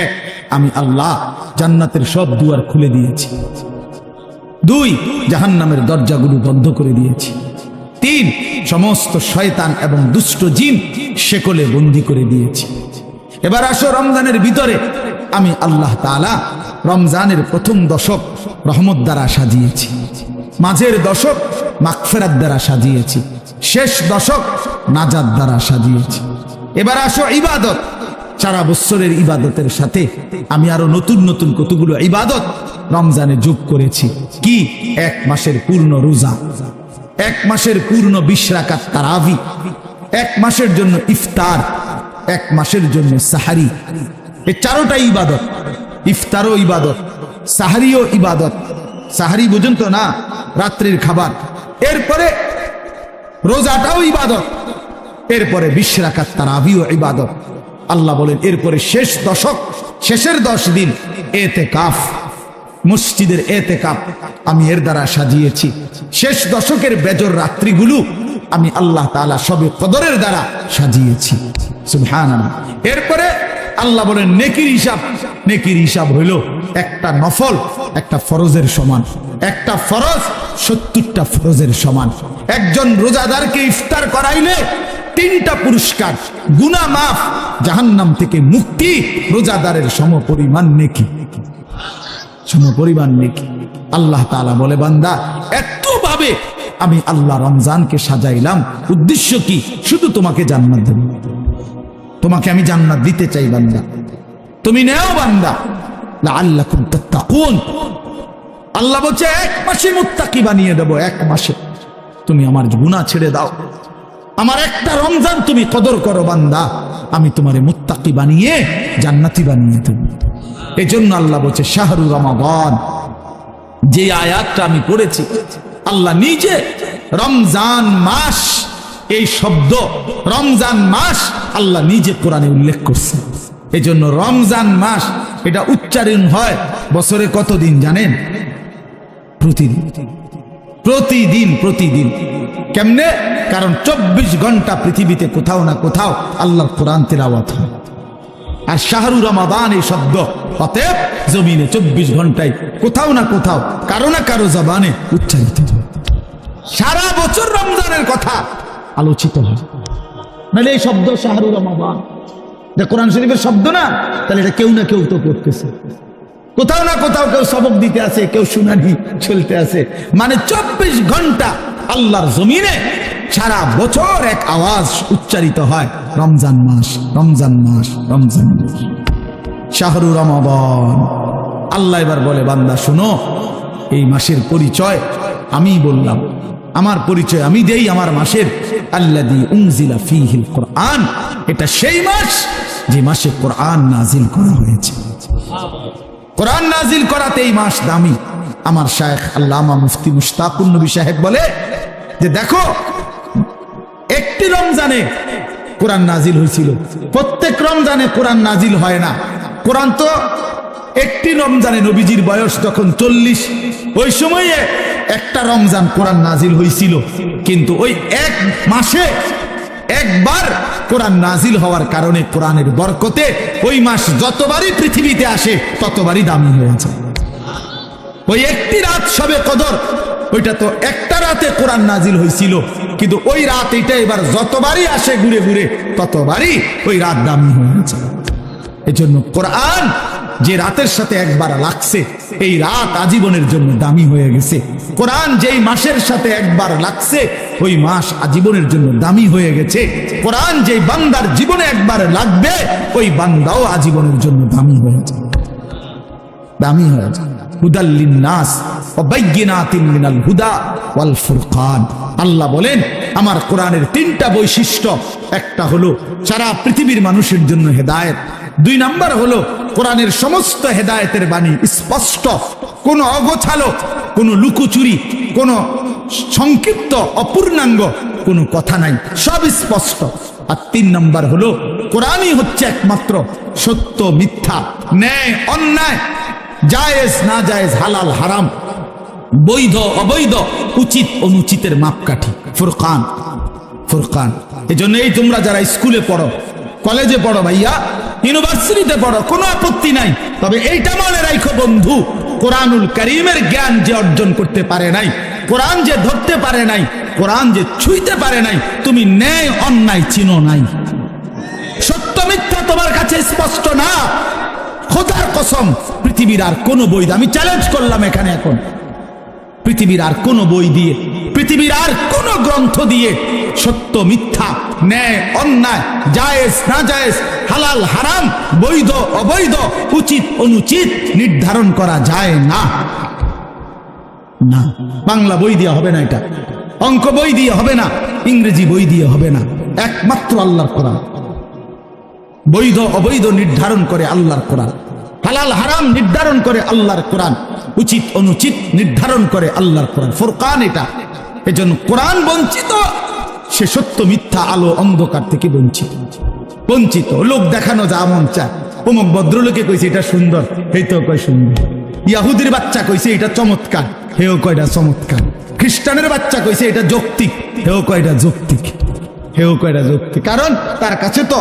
এক, আমি আল্লাহ জান্নাতের সব দুয়ার খুলে দিয়েছি। 2, জাহান্নামের দরজাগুলো বন্ধ করে দিয়েছি। 3, সমস্ত শয়তান এবং দুষ্ট জিন শেকলে বন্দী করে দিয়েছি। এবার আসো রমজানের ভিতরে, আমি আল্লাহ তাআলা রমজানের প্রথম দশক রহমত দ্বারা সাজিয়েছি, মাঝের দশক মাগফিরাত দ্বারা সাজিয়েছি, শেষ দশক নাজাত দ্বারা সাজিয়েছি। এবার আসো ইবাদত, সারা বছরের ইবাদতের সাথে আমি আরো নতুন নতুন কতগুলো ইবাদত রমজানে যোগ করেছি। কি? 1 মাসের পূর্ণ রোজা, 1 মাসের পূর্ণ 20 রাকাত তারাবি, 1 মাসের জন্য ইফতার, 1 মাসের জন্য সাহারি। এই 4টা ইবাদত, ইফতারও ইবাদত, সাহারিও ইবাদত। সাহারি বুঝুন তো না, রাত্রির খাবার। এরপরে রোজাটাও ইবাদত, এরপরে 20 রাকাত তারাবিও ইবাদত। আল্লাহ বলেন এরপরে শেষ দশক, শেষের 10 দিন এতেকাফ, মসজিদের এতেকাফ আমি এর দ্বারা সাজিয়েছি। শেষ দশকের বেজর রাত্রিগুলো আমি আল্লাহ তাআলা সবে কদরের দ্বারা সাজিয়েছি। সুবহানাল্লাহ। এরপরে আল্লাহ বলেন নেকির হিসাব, নেকির হিসাব হইল একটা নফল একটা ফরজের সমান, একটা ফরজ 70টা ফরজের সমান। একজন রোজাদারকে ইফতার করাইলে 3টা পুরস্কার, গুনাহ মাফ, জাহান্নাম থেকে মুক্তি, রোজাদারের সমপরিমাণ নেকি, সমপরিমাণ নেকি। আল্লাহ তাআলা বলে, বান্দা এত ভাবে আমি আল্লাহ রমজানকে সাজাইলাম, উদ্দেশ্য কি? শুধু তোমাকে জান্নাত দেব, তোমাকে আমি জান্নাত দিতে চাই বান্দা, তুমি নেও বান্দা, লাআল্লাকুম তাত্তাকুন। আল্লাহ বলছে 1 মাসে মুত্তাকি বানিয়ে দেব, 1 মাসে তুমি আমার গুনাহ ছেড়ে দাও, আমার একটা রমজান তুমি কদর করো বান্দা, আমি তোমারে মুত্তাকি বানিয়ে জান্নাতি বানিয়ে দেব। এই জন্য আল্লাহ বলছে শাহরু রমাদান। যে আয়াতটা আমি পড়েছি, আল্লাহ নিজে রমজান মাস, এই শব্দ রমজান মাস আল্লাহ নিজে কোরআনে উল্লেখ করছে। এই জন্য রমজান মাস এটা উচ্চারণ হয় বছরে কতদিন জানেন? প্রতিদিন, প্রতিদিন, প্রতিদিন। কেমনে? কারণ 24 ঘন্টা পৃথিবীতে কোথাও না কোথাও আল্লাহর কোরআন তেলাওয়াত হয়। আর শাহরু রমাদান এই শব্দ অতএব জমিনে 24 ঘন্টায় কোথাও না কোথাও কারো না কারো জবানে উচ্চারিত হয়। সারা বছর রমজানের কথা আলোচিত হয়। নাহলে এই শব্দ শাহরু রমাদান কোরআন শরীফের শব্দ না, তাহলে এটা কেউ না কেউ তো করতেছে, কোথাও না কোথাও কেউ সবক দিতে আছে, কেউ শুনানি চলতে আছে। মানে 24 ঘন্টা আল্লাহর জমিনে সারা বছর এক আওয়াজ উচ্চারিত হয়, রমজান মাস, রমজান মাস, রমজান মাস, শাহরু রমাদান। আল্লাহ এবার বলে, বান্দা শুনো, এই মাসের পরিচয় আমি বললাম, আমার পরিচয় আমি দেই আমার মাসের। আল্লাযী উনজিলা ফীহিল কুরআন, এটা সেই মাস যে মাসে কোরআন নাজিল করা হয়েছে। কোরআন নাজিল করাতে এই মাস দামি। আমার শায়েখ আল্লামা মুফতি মুশতাকুন নবী সাহেব বলে যে দেখো, একটি রমজানে কোরআন নাজিল হয়েছিল, প্রত্যেক রমজানে কোরআন নাজিল হয় না। কোরআন তো একটি রমজানে, নবীজির বয়স যখন 40, ওই সময়ে একটা রমজান কোরআন নাজিল হয়েছিল। কিন্তু ওই এক মাসে একবার কোরআন নাজিল হওয়ার কারণে কোরআনের বরকতে ওই মাস যতবারই পৃথিবীতে আসে ততবারই দামি হয়ে যায়। ওই একটি রাত শবে কদর, ওইটা তো একটা রাতে কোরআন নাজিল হয়েছিল, কিন্তু ওই রাত এটা এবার যতবারই আসে ঘুরে ঘুরে ততবারই ওই রাত দামি হয়ে যায়। এজন্য কোরআন যে রাতের সাথে একবার লাগছে, এই রাত আজীবনের জন্য দামি হয়ে গেছে। কোরআন যেই মাসের সাথে একবার লাগছে, ওই মাস আজীবনের জন্য দামি হয়ে গেছে। কোরআন যেই বান্দার জীবনে একবার লাগবে, ওই বান্দাও আজীবনের জন্য দামি হয়ে যায়, দামি হয়ে যায়। হুদাল লিন্নাস ওয়া বাইয়িনাতিন মিনাল হুদা ওয়াল ফুরকান। আল্লাহ বলেন, আমার কোরআনের 3টা বৈশিষ্ট্য। একটা হলো সারা পৃথিবীর মানুষের জন্য হেদায়েত। 2 নাম্বার হলো কোরআনের সমস্ত হেদায়েতের বাণী স্পষ্ট, কোনো অগোছালো, কোনো লুকোচুরি, কোনো সংক্ষিপ্ত অপূর্ণাঙ্গ কোনো কথা নাই, সব স্পষ্ট। আর 3 নাম্বার হলো কোরআনই হচ্ছে একমাত্র সত্য মিথ্যা, ন্যায় অন্যায়, জায়েজ না জায়েজ, হালাল হারাম, বৈধ অবৈধ, উচিত অনুচিতের মাপকাঠি, ফুরকান। ফুরকান। এজন্য এই তোমরা যারা স্কুলে পড়ো, কলেজে পড়ো, ভাইয়া ইউনিভার্সিটিতে পড়ো, কোনো আপত্তি নাই, তবে এইটা মনে রাখো বন্ধু, কোরআনুল কারীমের জ্ঞান যে অর্জন করতে পারে নাই, কোরআন যে ধরতে পারে নাই, কোরআন যে ছুঁইতে পারে নাই, তুমি ন্যায় অন্যায় চিনো নাই, সত্য মিথ্যা তোমার কাছে স্পষ্ট না। খোদার কসম, পৃথিবীর আর কোন বই, আমি চ্যালেঞ্জ করলাম এখানে এখন, পৃথিবীর আর কোন বই দিয়ে, পৃথিবীর আর কোন গ্রন্থ দিয়ে সত্য মিথ্যা, ন্যায় অন্যায়, জায়েজ না জায়েজ, হালাল হারাম, বৈধ অবৈধ, উচিত অনুচিত নির্ধারণ করা যায় না। না, বাংলা বই দিয়ে হবে না, এটা অঙ্ক বই দিয়ে হবে না, ইংরেজি বই দিয়ে হবে না, একমাত্র আল্লাহর কোরআন। বৈধ অবৈধ নির্ধারণ করে আল্লাহর কোরআন, হালাল হারাম নির্ধারণ করে আল্লাহর কোরআন, উচিত অনুচিত নির্ধারণ করে আল্লাহর কোরআন। ফুরকান এটা। এজন্য কোরআন বঞ্চিত, সে সত্য মিথ্যা, আলো অন্ধকার থেকে বঞ্চিত। বঞ্চিত লোক দেখানো যা মন চায়, অমুক ভদ্রলোকে কইছে এটা সুন্দর, এই তো কয় সুন্দর। ইয়াহুদির বাচ্চা কইছে এটা চমৎকার, হেও কয়টা চমৎকার। খ্রিস্টানের বাচ্চা কইছে এটা যৌক্তিক, হেও কয়টা যৌক্তিক, হেও কয়টা যৌক্তিক। কারণ তার কাছে তো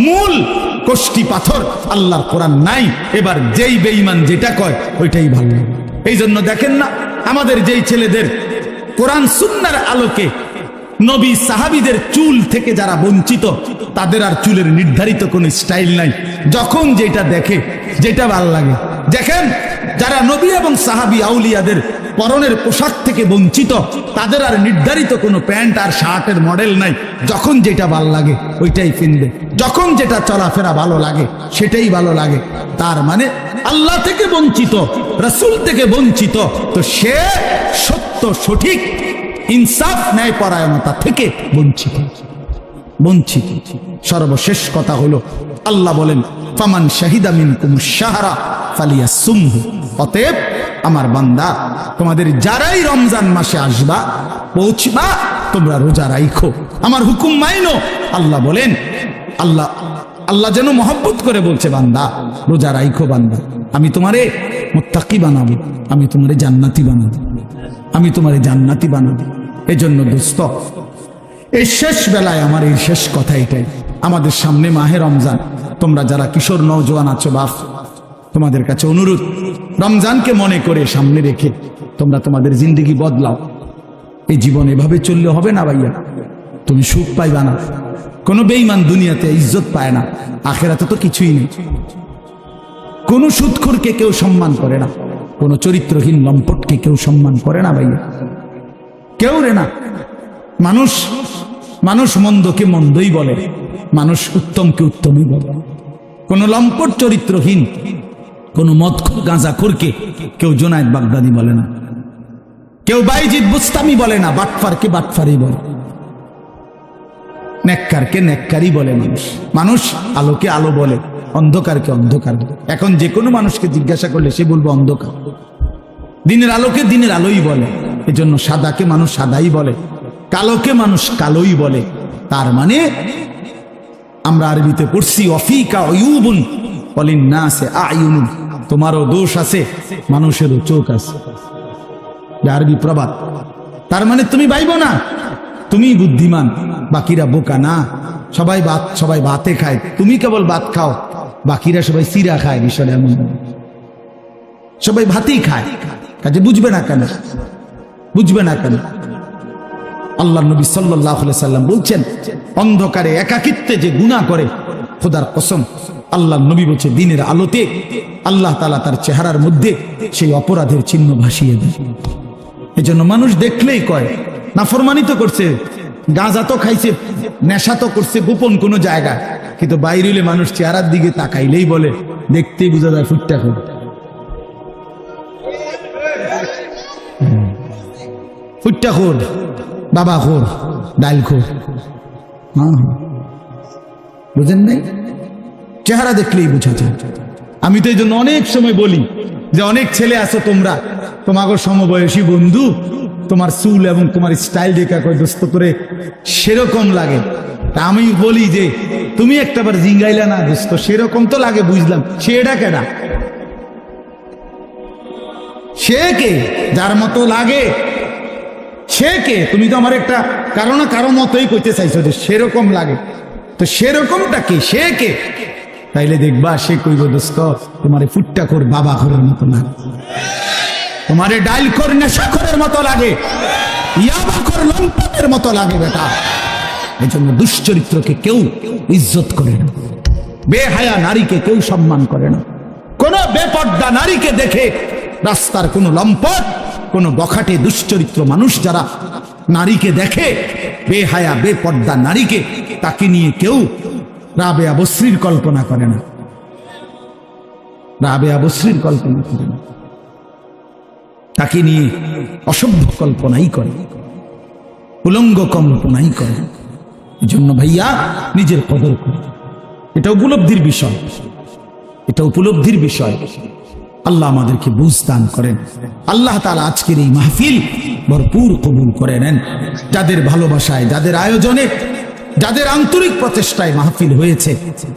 মূল কষ্টি পাথর আল্লাহর কোরআন নাই। এবার যেই বেঈমান যেটা কয় ওইটাই ভালো। এই জন্য দেখেন না, আমাদের যেই ছেলেদের কোরআন সুন্নাহর আলোকে নবী সাহাবীদের চুল থেকে যারা বঞ্চিত, তাদের আর চুলের নির্ধারিত কোনো স্টাইল নাই, যখন যেটা দেখে, যেটা ভালো লাগে। দেখেন, যারা নবী এবং সাহাবী আউলিয়াদের পরনের পোশাক থেকে বঞ্চিত, তাদের আর নির্ধারিত কোনো প্যান্ট আর শার্টের মডেল নাই, যখন যেটা ভালো লাগে ওইটাই কিনবে, যখন যেটা চলাফেরা ভালো লাগে সেটাই ভালো লাগে। তার মানে আল্লাহ থেকে বঞ্চিত, রাসূল থেকে বঞ্চিত, তো সে সত্য সঠিক ইনসাফ ন্যায় পরায়ণতা থেকে বঞ্চিত, বঞ্চিত। সর্বশেষ কথা হলো, আল্লাহ বলেন, ফামান শাহিদা মিনকুমুশ শাহরা ফালিয়াসুমহু। অতএব আমার বান্দা, তোমাদের যারাই রমজান মাসে আসবা, পৌঁছবা, তোমরা রোজা রাখো, আমার হুকুম মাইনো। আল্লাহ বলেন, আল্লাহ যেন মহব্বত করে বলছে, বান্দা রোজা রাখো, বান্দা আমি তোমারে মুত্তাকি বানাবো, আমি তোমারে জান্নাতি বানাবো, আমি তোমারে জান্নাতি বানাবো। এজন্য দোস্ত, এই শেষ বেলায় আমার এই শেষ কথা এটাই, আমাদের সামনে মাহে রমজান, তোমরা যারা কিশোর নওজোয়ান আছো বাপ, তোমাদের কাছে অনুরোধ, রমজানকে মনে করে সামনে রেখে তোমরা তোমাদের জিন্দেগি বদলাও। এই জীবন এভাবে চললে হবে না ভাইয়া, তুমি সুখ পাইবা না। কোনো বেঈমান দুনিয়াতে ইজ্জত পায় না, আখেরাতে তো কিছুই নেই। কোনো সুদখোরকে কেউ সম্মান করে না, কোনো চরিত্রহীন লম্পটকে কেউ সম্মান করে না ভাইয়া, কেউ রে না। মানুষ মানুষ মন্দকে মন্দই বলে, মানুষ উত্তমকে উত্তমই বলে। কোন লম্পট চরিত্রহীন, কোন মদখোর গাঁজাখোরকে কেউ জোনায়েদ বাগদাদি বলে না, কেউ বাইজিদ বুস্তামি বলে না, বাটফারকে বাটফারই বলে, নেককারকে নেককারই বলে। মানুষ আলোকে আলো বলে, অন্ধকারকে অন্ধকার বলে। এখন যে কোনো মানুষকে জিজ্ঞাসা করলে সে বলবো অন্ধকার। দিনের আলোকে দিনের আলোই বলে, এজন্য সাদাকে মানুষ সাদাই বলে, কালোকে মানুষ কালোই বলে। তার মানে আমরা আরবিতে পড়ছি অফিকা অয়ুবুন ওয়ালিন্নাসি আয়ুনুন, তোমারও দোষ আছে, মানুষেরও চোখ আছে। আরবি প্রবাদ। তার মানে তুমি ভাইবো না তুমি বুদ্ধিমান, বাকিরা বোকা না। সবাই ভাতে খায়, তুমি কেবল ভাত খাও, বাকিরা সবাই সিরা খায়। বিষয়টা এমন, সবাই ভাতেই খায়, কাজে বুঝবে না কেন, বুঝবে না কেন? আল্লাহ নবী সাল্লাল্লাহু আলাইহি সাল্লাম বলছেন, অন্ধকারে একাকিত্বে যে গুনাহ করে, খোদার কসম, আল্লাহ নবী বলছে দিনের আলোতে আল্লাহ তাআলা তার চেহারার মধ্যে সেই অপরাধের চিহ্ন ভাসিয়ে দেয়। এজন্য মানুষ দেখলেই কয় নাফরমানি তো করছে, গাঁজা তো খাইছে, নেশা তো করছে গোপন কোনো জায়গা, কিন্তু বাইরে মানুষ চেহারার দিকে তাকাইলেই বলে, দেখতেই বোঝা যায় ফুটটা খোর। ফুটটা খোর, বাবা খোর, ডাল খোর। বুঝেন নাই? চেহারা দেখলেই বোঝা যায়। আমি তো এই জন্য অনেক সময় বলি যে অনেক ছেলে আছো তোমরা, তোমাকে সমবয়সী বন্ধু, তোমার চুল এবং তোমার স্টাইল দেখা কয় দোস্ত করে সেরকম লাগে। তা আমি বলি যে তুমি একটাবার জিঙ্গাইলা না দোস্ত, সেরকম তো লাগে, বুঝলাম। সেটা কেডা? সে কে? যার মতো লাগে সে কে? তুমি তো আমার একটা কারো না কারো মতোই কইতে চাইছো যে সেরকম লাগে, তো সেরকমটা কে? সে কে? তাইলে দেখবা সে কইব, দোস্ত তোমার ফুটটা খোর বাবা খোরের মতো লাগে, তোমারে ডাইল খোর নেশাখোরের মতো লাগে, ইয়াবা খোর লম্পটের মতো লাগে বেটা। এই জন্য দুশ্চরিত্রকে কেউ ইজ্জত করে না, বেহায়া নারীকে কেউ সম্মান করে না। কোন বেপর্দা নারীকে দেখে রাস্তার কোন লম্পট, কোন বখাটে দুশ্চরিত্র মানুষ যারা নারীকে দেখে, বেহায়া বেপর্দা নারীকে, তাকে নিয়ে কেউ রাবেয়া বসরির কল্পনা করে না, রাবেয়া বসরির কল্পনা করে না, তাকে নিয়ে অসভ্য কল্পনাই করে, উলঙ্গ কল্পনাই করে। এই জন্য ভাইয়া নিজের কদর করে, এটা উপলব্ধির বিষয়, এটা উপলব্ধির বিষয়। আল্লাহ আমাদেরকে বুঝ দান করেন। আল্লাহ তাআলা আজকের এই মাহফিল ভরপুর কবুল করে নেন। যাদের ভালোবাসায়, যাদের আয়োজনে, যাদের আন্তরিক প্রচেষ্টায় মাহফিল হয়েছে,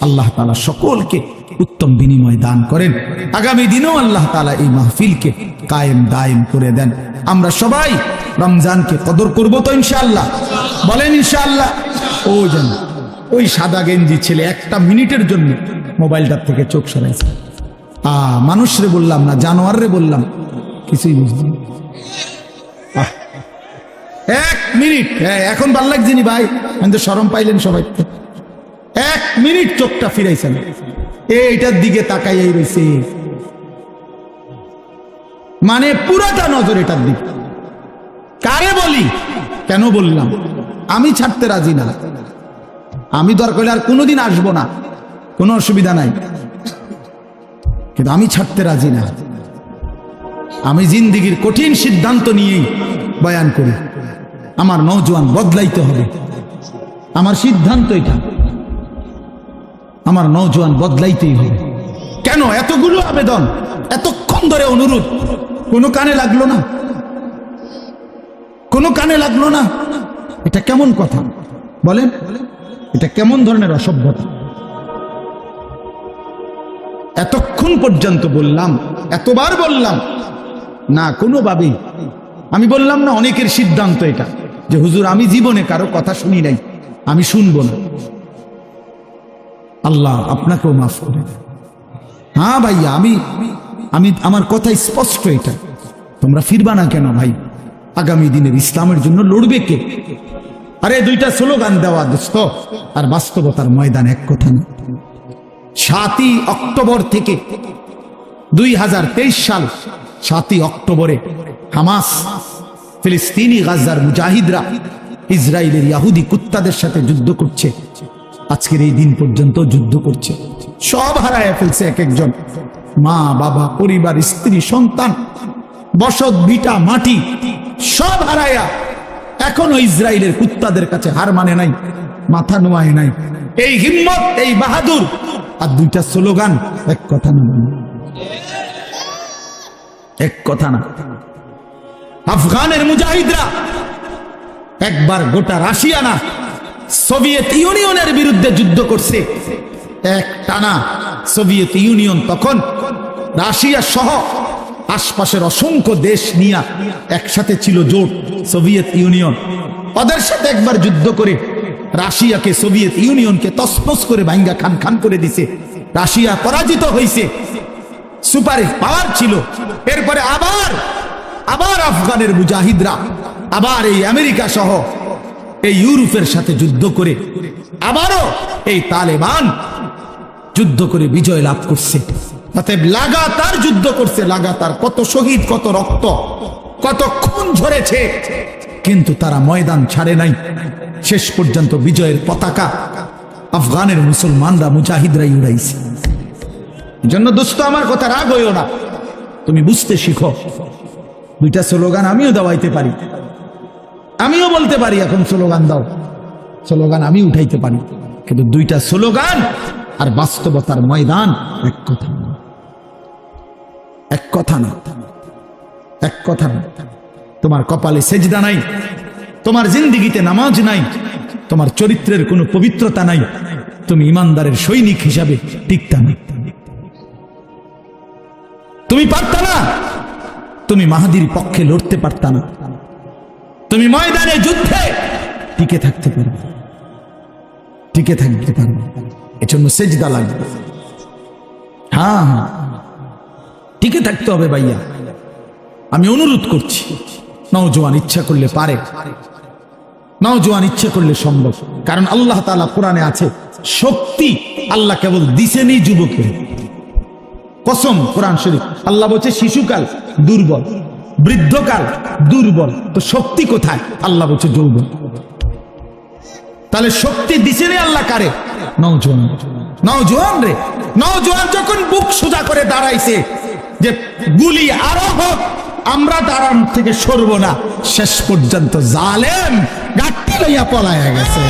আল্লাহ তাআলা সকলকে উত্তম বিনিময় দান করেন। আগামী দিনেও আল্লাহ তাআলা এই মাহফিলকে কায়েম দায়েম করে দেন। আমরা সবাই রমজানকে কদর করব তো ইনশাআল্লাহ, বলেন ইনশাআল্লাহ। ওই সাদা গেঞ্জি ছেলে একটা মিনিটের জন্য মোবাইলটার থেকে চোখ সরাইছে। মানুষরে বললাম না, জানোয়াররে বললাম, কিছুই বুঝলি। এক মিনিট, এখন ভাল লাগছে নি ভাই, আমি তো শরম পাইলেন সবাই। এক মিনিট চোখটা ফিরাইছেন, এইটার দিকে তাকাইয়াই রয়েছে, মানে পুরাটা নজর এটার দিকে। কারে বলি, কেন বললাম? আমি ছাড়তে রাজি না, আমি দরকার হলে আর কোনোদিন আসবো না, কোনো অসুবিধা নাই, কিন্তু আমি ছাড়তে রাজি না। আমি জিন্দিগির কঠিন সিদ্ধান্ত নিয়েই বয়ান করি, আমার নওজোয়ান বদলাইতে হবে, আমার সিদ্ধান্ত এটা, আমার নওজোয়ান বদলাইতেই হবে। কেন এতগুলো আবেদন, এতক্ষণ ধরে অনুরোধ, কোনো কানে লাগলো না, কোনো কানে লাগলো না? এটা কেমন কথা বলেন? এটা কেমন ধরনের অসভ্যতা? এতক্ষণ পর্যন্ত বললাম, এতবার বললাম না, কোনোভাবেই। আমি বললাম না, অনেকের সিদ্ধান্ত এটা যে হুজুর আমি জীবনে কারো কথা শুনি নাই, আমি শুনবো না। আল্লাহ আপনাকেও মাফ করে দেন। হ্যাঁ ভাইয়া, আমি আমার কথা স্পষ্ট, এটা তোমরা ফিরবা না কেন ভাই? আগামী দিনের ইসলামের জন্য লড়বে কে? আরে দুইটা স্লোগান দেওয়া দোস্ত আর বাস্তবতার ময়দান এক কথা না। 7ই অক্টোবর থেকে 2023 সাল 7ই অক্টোবরে হামাস, ফিলিস্তিনি গাজার মুজাহিদরা ইসরায়েলের ইহুদি কুত্তাদের সাথে যুদ্ধ করছে। আজকের এই দিন পর্যন্ত যুদ্ধ করছে। সব হারায় ফেলছে এক একজন, মা বাবা, পরিবার, স্ত্রী, সন্তান, বসত ভিটা, মাটি সব হারায়া এখনো ইসরায়েলের কুত্তাদের কাছে হার মানে নাই, মাথা নোয়ায় নাই। এই হিম্মত, এই বাহাদুর আর দুইটা স্লোগান, এক কথা না, এক কথা না। আফগানের মুজাহিদরা একবার গোটা রাশিয়া না, সোভিয়েত ইউনিয়নের বিরুদ্ধে যুদ্ধ করছে এক টানা। সোভিয়েত ইউনিয়ন তখন রাশিয়া সহ আশপাশের অসংখ্য দেশ নিয়ে একসাথে ছিল, জোট সোভিয়েত ইউনিয়ন। ওদের সাথে একবার যুদ্ধ করে রাশিয়াকে, সোভিয়েত ইউনিয়নকে তছনছ করে ভাঙ্গা খান খান করে দিছে। রাশিয়া পরাজিত হয়েছে, সুপার পাওয়ার ছিল। এরপরে আবার আফগানের মুজাহিদরা আবার এই আমেরিকা সহ এই ইউরোপের সাথে যুদ্ধ করে আবারও এই তালেবান যুদ্ধ করে বিজয় লাভ করছে। তাতে লাগাতার যুদ্ধ করছে, লাগাতার কত শহীদ, কত রক্ত, কত খুন ঝরেছে, কিন্তু তারা ময়দান ছাড়ে নাই। শেষ পর্যন্ত বিজয়ের পতাকা আফগানের মুসলমানরা, মুজাহিদরাই উড়াইছে। জন্য দোস্ত, আমার কথা রাগ হইও না, তুমি বুঝতে শিখো। দুইটা স্লোগান আমিও দেওয়াইতে পারি, আমিও বলতে পারি এখন স্লোগান দাও, স্লোগান আমি উঠাইতে পারি, কিন্তু দুইটা স্লোগান আর বাস্তবতার ময়দান এক কথা না, এক কথা না, এক কথা না। তোমার কপালে সেজদা নাই, তোমার জিন্দিগিতে নামাজ নাই, তোমার চরিত্রের কোনো পবিত্রতা নাই, তুমি ইমানদারের সৈনিক হিসাবে টিকতা না। তুমি পারতা না, তুমি মাহাদির পক্ষে লড়তে পারতা না, তুমি ময়দানে যুদ্ধে টিকে থাকতে পারবে, টিকে থাকতে পারবে। এজন্য সেজদা লাগবে। হ্যাঁ, টিকে থাকতে হবে ভাইয়া। আমি অনুরোধ করছি, নওজোয়ান ইচ্ছা করলে পারে, নওজোয়ান ইচ্ছা করলে সম্ভব। কারণ আল্লাহ তাআলা কোরআনে আছে, শক্তি আল্লাহ কেবল দিছেনই যুবকের। কসম, কোরআন শরীফ আল্লাহ বলছে শিশুকাল দুর্বল, বৃদ্ধকাল দুর্বল, তো শক্তি কোথায়? আল্লাহ বলছে যৌবন। তাহলে শক্তি দিছেনই আল্লাহ কারে? নওজোয়ান। নওজোয়ান রে, নওজোয়ান যখন বুক সোজা করে দাঁড়াইছে যে গুলি আরো হোক, আমরা দাঁড়ান থেকে সরব না, শেষ পর্যন্ত জালেম গাট্টি লইয়া পলায়া গেছে,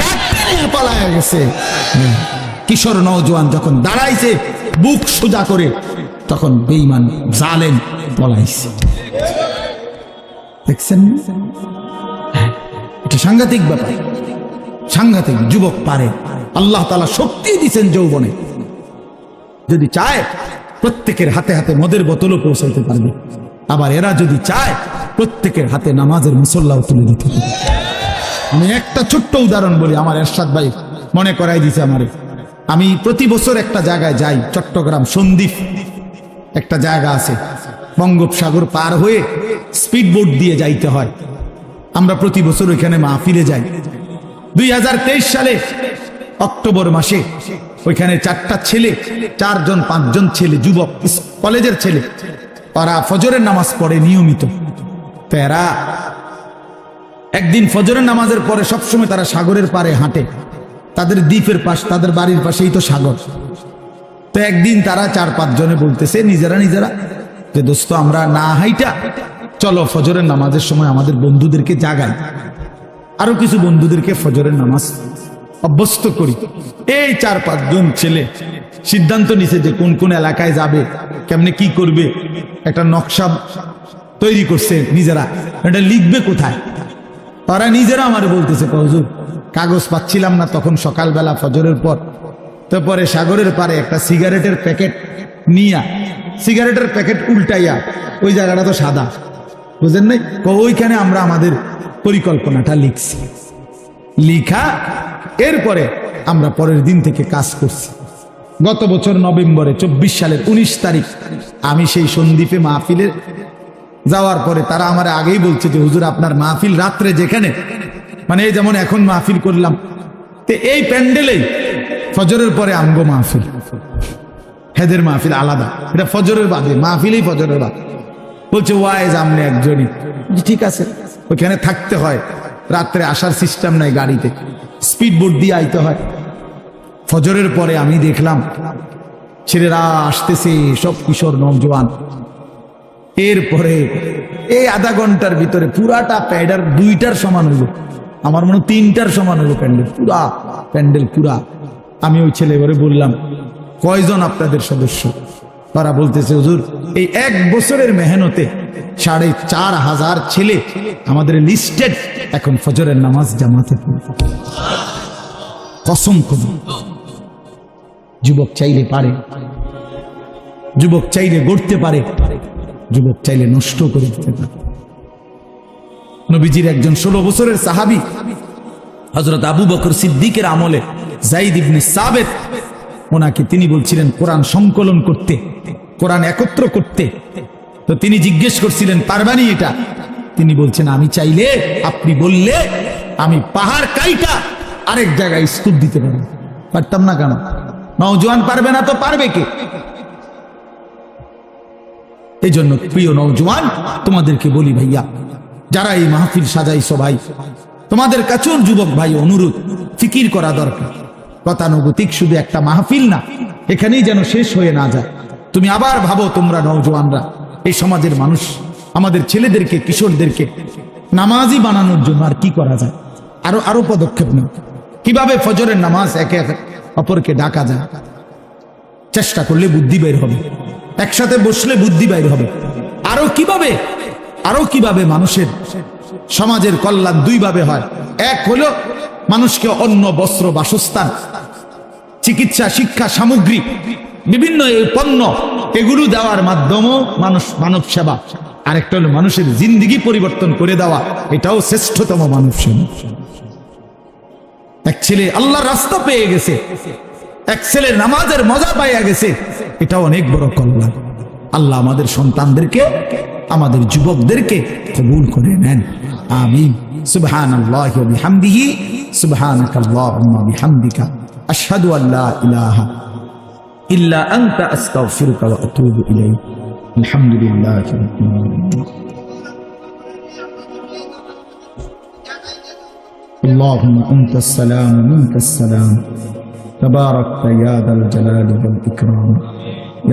গাট্টি লইয়া পলায়া গেছে। কিশোর নওজোয়ান যখন দাঁড়াইছে বুক সোজা করে, তখন বেঈমান জালেম পলাইছে। দেখছেন, এটা সাংঘাতিক ব্যাপার, সাংঘাতিক। যুবক পারে, আল্লাহ তাআলা শক্তি দিয়েছেন যৌবনে। যদি চায় প্রত্যেকের হাতে হাতে মদের বোতলও পৌঁছাইতে পারবে, আবার এরা যদি চায় প্রত্যেকের হাতে নামাজের মুসল্লাও তুলে দিতে পারবে। আমি একটা ছোট্ট উদাহরণ বলি, আমার এরশাদ ভাই মনে করাই দিয়েছে আমারে। আমি প্রতি বছর একটা জায়গায় যাই, চট্টগ্রাম সন্দ্বীপ একটা জায়গা আছে, বঙ্গোপসাগর পার হয়ে স্পিড বোট দিয়ে যাইতে হয়। আমরা প্রতি বছর ওইখানে মাহফিলে যাই। 2023 সালে অক্টোবর মাসে ওইখানে 4টা ছেলে, 4-5 ছেলে, যুবক কলেজের ছেলে, ওরা ফজরের নামাজ পড়ে নিয়মিত। তো এরা একদিন ফজরের নামাজের পরে সবসময় তারা সাগরের পাড়ে হাঁটে, তাদের দ্বীপের পাশ, তাদের বাড়ির পাশেই তো সাগর। তো একদিন তারা 4-5 জনে বলতেছে নিজেরা নিজেরা যে দোস্ত, আমরা না হাইটা চলো ফজরের নামাজের সময় আমাদের বন্ধুদেরকে জাগাই, আরো কিছু বন্ধুদেরকে ফজরের নামাজ অভ্যস্ত করি। এই 4-5 জন ছেলে সিদ্ধান্ত নিছে যে কোন কোন এলাকায় যাবে, কেমনে কি করবে, একটা নকশা তৈরি করছে নিজেরা। এটা লিখবে কোথায়? তারা নিজেরা আমার বলতেছে, হুজুর কাগজ পাচ্ছিলাম না তখন সকালবেলা ফজরের পর, তারপরে সাগরের পারে একটা সিগারেটের প্যাকেট নিয়া, সিগারেটের প্যাকেট উল্টাইয়া, ওই জায়গাটা তো সাদা, বুঝেন নাই, ওইখানে আমরা আমাদের পরিকল্পনাটা লিখছি। লিখা এরপরে আমরা পরের দিন থেকে কাজ করছি। গত বছর নভেম্বরে 24 সালের 19 তারিখ আমি সেই সন্দ্বীপে মাহফিলে যাওয়ার পরে তারা আমার আগেই বলছে যে হুজুর আপনার মাহফিল রাত্রে যেখানে, মানে এই যেমন এখন মাহফিল করলাম, তো এই প্যান্ডেলেই ফজরের পরে আমগো মাহফিল, হেদের মাহফিল আলাদা, এটা ফজরের বাদে মাহফিলেই ফজরের বাদ। বলছে ওয়াইজ আমনে একজনই, ঠিক আছে, ওইখানে থাকতে হয়, রাত্রে আসার সিস্টেম নাই, গাড়িতে স্পিড বোট দিয়ে আইতে হয়। ফজরের পরে আমি দেখলাম ছেলেরা আসতেছে, সব কিশোর নওজোয়ান। এরপরে এই আধা ঘন্টার ভিতরে পুরাটা প্যান্ডেল 2টার সমান হইল, আমার মনে 3টার সমান হইল প্যান্ডেল, পুরা প্যান্ডেল পুরা। আমি ওই ছেলে এবারে বললাম কয়জন আপনাদের সদস্য? তারা বলতেছে হুজুর এই 1 বছরের মেহনতে 4,500 ছেলে আমাদের লিস্টেড এখন ফজরের নামাজ জামাতে পড়ে। কসম করে যুবক চাইলে পারে, যুবক চাইলে গড়তে পারে, যুবক চাইলে নষ্ট করে দিতে পারে। নবীজির একজন 16 বছরের সাহাবী হযরত আবু বকর সিদ্দিকের আমলে যায়েদ ইবনে সাবিত, ওনাকে তিনি বলছিলেন কোরআন সংকলন করতে, কোরআন একত্র করতে। তো তিনি জিজ্ঞেস করছিলেন পারবানি এটা? তিনি বলছেন আমি চাইলে, আপনি বললে আমি পাহাড় কাইটা আরেক জায়গায় স্তূপ দিতে পারি। পারতাম না কেন? নওজোয়ান পারবে না তো পারবে কে? এই জন্য প্রিয় নওজোয়ান তোমাদেরকে বলি ভাইয়া, যারা এই মাহফিল সাজাইছো ভাই, তোমাদের কাছেও যুবক ভাই অনুরোধ, ফিকির করা দরকার। গতানুগতিক শুধু একটা মাহফিল না, এখানেই যেন শেষ হয়ে না যায়। তুমি আবার ভাবো তোমরা নওজোয়ানরা, এই সমাজের মানুষ, আমাদের ছেলেদেরকে কিশোরদেরকে নামাজি বানানোর জন্য আর কি করা যায়, আরো পদক্ষেপ নেই। কিভাবে ফজরের নামাজ একে অপরকে ডাকা যায়, চেষ্টা করলে বুদ্ধি বের হবে, একসাথে বসলে বুদ্ধি বের হবে। আরো কিভাবে মানুষের সমাজের কল্যাণ 2 ভাবে হয়। এক হলো মানুষকে অন্ন, বস্ত্র, বাসস্থান, চিকিৎসা, শিক্ষা সামগ্রী, বিভিন্ন এই পণ্য এগুলো দেওয়ার মাধ্যমেও মানব সেবা। আরেকটা হলো মানুষের জিন্দেগি পরিবর্তন করে দেওয়া, এটাও শ্রেষ্ঠতম মানব সেবা। এক ছেলে আল্লাহর রাস্তা পেয়ে গেছে, এক ছেলে নামাজের মজা পাইয়া গেছে, এটা অনেক বড় কল্যাণ। আল্লাহ আমাদের সন্তানদেরকে, আমাদের যুবকদেরকে কবুল করে নেন, আমিন। সুবহানাল্লাহি ওয়া বিহামদিহি, সুবহানাকাল্লাহুম্মা বিহামদিকা, আশহাদু আল্লা ইলাহা ইল্লা আনতা, আস্তাগফিরুকা ওয়া আতুবু ইলাইক। আলহামদুলিল্লাহি রাব্বিল আলামিন। اللهم أنت السلام منك السلام، تباركت يا ذا الجلال والإكرام،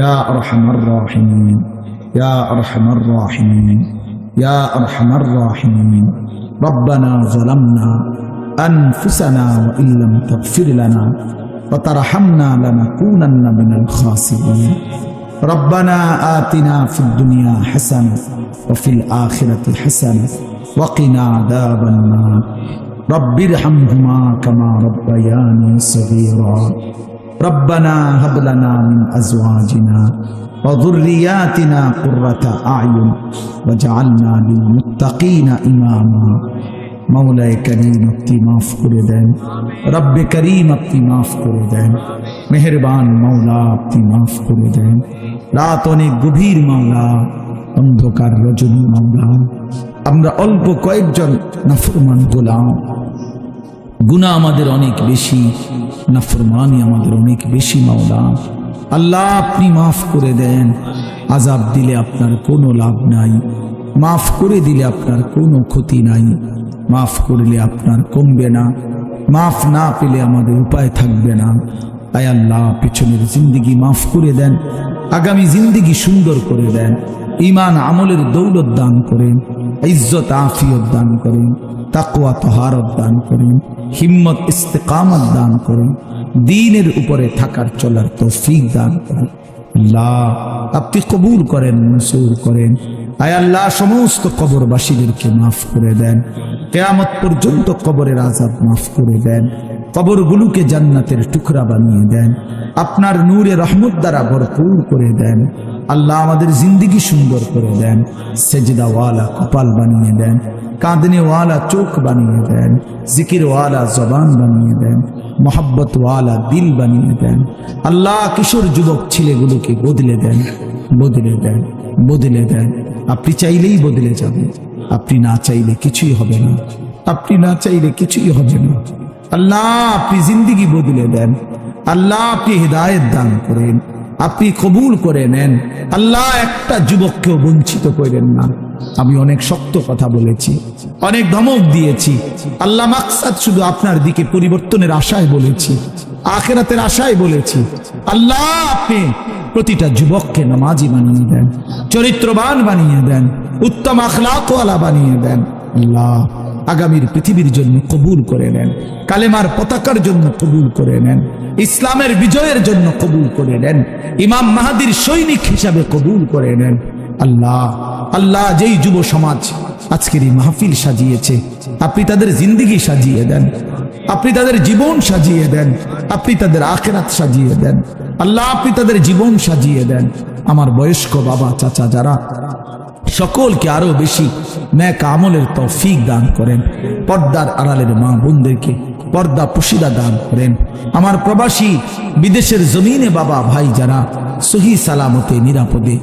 يا أرحم الراحمين، يا أرحم الراحمين، يا أرحم الراحمين. ربنا ظلمنا أنفسنا وإن لم تغفر لنا وترحمنا لنكونن من الخاسرين. ربنا آتنا في الدنيا حسنة وفي الآخرة حسنة وقنا عذاب النار. رب ارحمهما كما ربياني صغيرا. ربنا هب لنا من أزواجنا وذرياتنا قرة أعين وجعلنا للمتقين إماما. مولاي كريم আপনি মাফ করে দেন, রব্বে করিম আপনি মাফ করে দেন, মেহেরবান মাওলা আপনি মাফ করে দেন। রাত অনেক গভীর মাওলা, অন্ধকার রজনী মাওলা, আমরা অল্প কয়েকজন নাফরমান গোলাম, গুনাহ আমাদের অনেক বেশি, নাফরমানি আমাদের অনেক বেশি মাওলা। আল্লাহ আপনি মাফ করে দেন। আযাব দিলে আপনার কোনো লাভ নাই, মাফ করে দিলে আপনার কোনো ক্ষতি নাই, মাফ করলে আপনার কমবে না, মাফ না পেলে আমাদের উপায় থাকবে না। আয় আল্লাহ পিছনের জিন্দেগি মাফ করে দেন, আগামী জিন্দেগি সুন্দর করে দেন, ঈমান আমলের দৌলত দান করেন, ইজ্জত আফিয়ত দান করেন, তাকওয়া তাহারত দান করেন, হিম্মত ইস্তেকামত দান করেন, দ্বীনের উপরে থাকার চলার তৌফিক দান করেন। আল্লাহ আপনি কবুল করেন, মনসুর করেন। আয় আল্লাহ সমস্ত কবরবাসীদেরকে মাফ করে দেন, কিয়ামত পর্যন্ত কবরের আযাব মাফ করে দেন, কবরগুলোকে জান্নাতের টুকরা বানিয়ে দেন, আপনার নূরে রহমত দ্বারা ভরপুর করে দেন। আল্লাহ আমাদের জিন্দেগি সুন্দর করে দেন, সেজদাওয়ালা কপাল বানিয়ে দেন, কাঁদনেওয়ালা চোখ বানিয়ে দেন, জিকিরওয়ালা জবান বানিয়ে দেন। মোহাব্বত ওয়ালা দিল বানিয়ে দেন। আল্লাহ কিশোর যুবক ছেলেগুলোকে বদলে দেন, বদলে দেন, বদলে দেন। আপনি চাইলেই বদলে যাবে, আপনি না চাইলে কিছুই হবে না, আপনি না চাইলে কিছুই হবে না। আল্লাহ আপনি জিন্দেগি বদলে দেন। আল্লাহ আপনি হিদায়াত দান করেন, আপনি কবুল করে নেন। আল্লাহ একটা যুবককেও বঞ্চিত করেন না। আমি অনেক শক্ত কথা বলেছি, অনেক ধমক দিয়েছি। আল্লাহ মাকসাদ শুধু আপনার দিকে পরিবর্তনের আশায় বলেছি, আখিরাতের আশায় বলেছি। আল্লাহ আপনি প্রতিটা যুবককে নামাজি বানিয়ে দেন, চরিত্রবান বানিয়ে দেন, উত্তম আখলাকওয়ালা বানিয়ে দেন। আল্লাহ আগামীর পৃথিবীর জন্য কবুল করে নেন, কালেমার পতাকার জন্য কবুল করে নেন, ইসলামের বিজয়ের জন্য কবুল করে নেন, ইমাম মাহাদির সৈনিক হিসাবে কবুল করে নেন। আল্লাহ আল্লাহ যেই যুব সমাজ আজকের এই মাহফিল সাজিয়েছে, আপনি তাদের জিন্দেগি সাজিয়ে দেন, আপনি তাদের জীবন সাজিয়ে দেন, আপনি তাদের আখিরাত সাজিয়ে দেন। আল্লাহ আপনি তাদের জীবন সাজিয়ে দেন। আমার বয়স্ক বাবা চাচা যারা, সকলকে আরো বেশি নেক আমলের তৌফিক দান করেন। পর্দার আড়ালের মা বোনদেরকে পর্দা পুশিদা দান করেন। আমার প্রবাসী বিদেশের জমিনে বাবা ভাই যারা সহি সালামতে নিরাপদে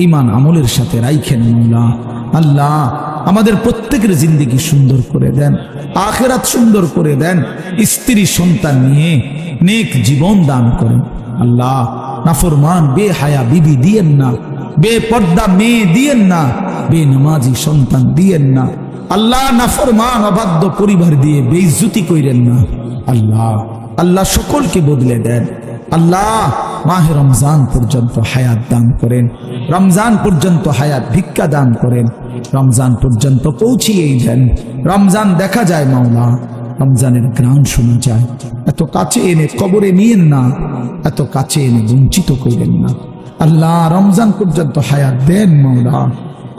ঈমান আমলের সাথে রাইখেন মওলা। আল্লাহ আমাদের প্রত্যেকের জিন্দেগি সুন্দর করে দেন, আখিরাত সুন্দর করে দেন, স্ত্রী সন্তান নিয়ে নেক জীবন দান করেন। আল্লাহ নাফরমান বেহায়া বিবি দিয়েন না, বেপর্দা মেয়ে দিয়েন না, বেনামাজি সন্তান দিয়েন না। আল্লাহ নাফরমান অবাধ্য পরিবার দিয়ে বেইজ্জতি কইরেন না। আল্লাহ আল্লাহ সকলকে বদলে দেন। আল্লাহ মাহে রমজান পর্যন্ত হায়াত দান করেন, রমজান পর্যন্ত হায়াত ভিক্ষা দান করেন, রমজান পর্যন্ত পৌঁছিয়েই দেন। রমজান দেখা যায় মাওলা, রমজানের ঘ্রাণ শোনা যায়। এত কাছে এনে কবরে নিয়েন না, এত কাছে এনে বঞ্চিত করেন না। আল্লাহ রমজান পর্যন্ত হায়াত দেন মাওলা।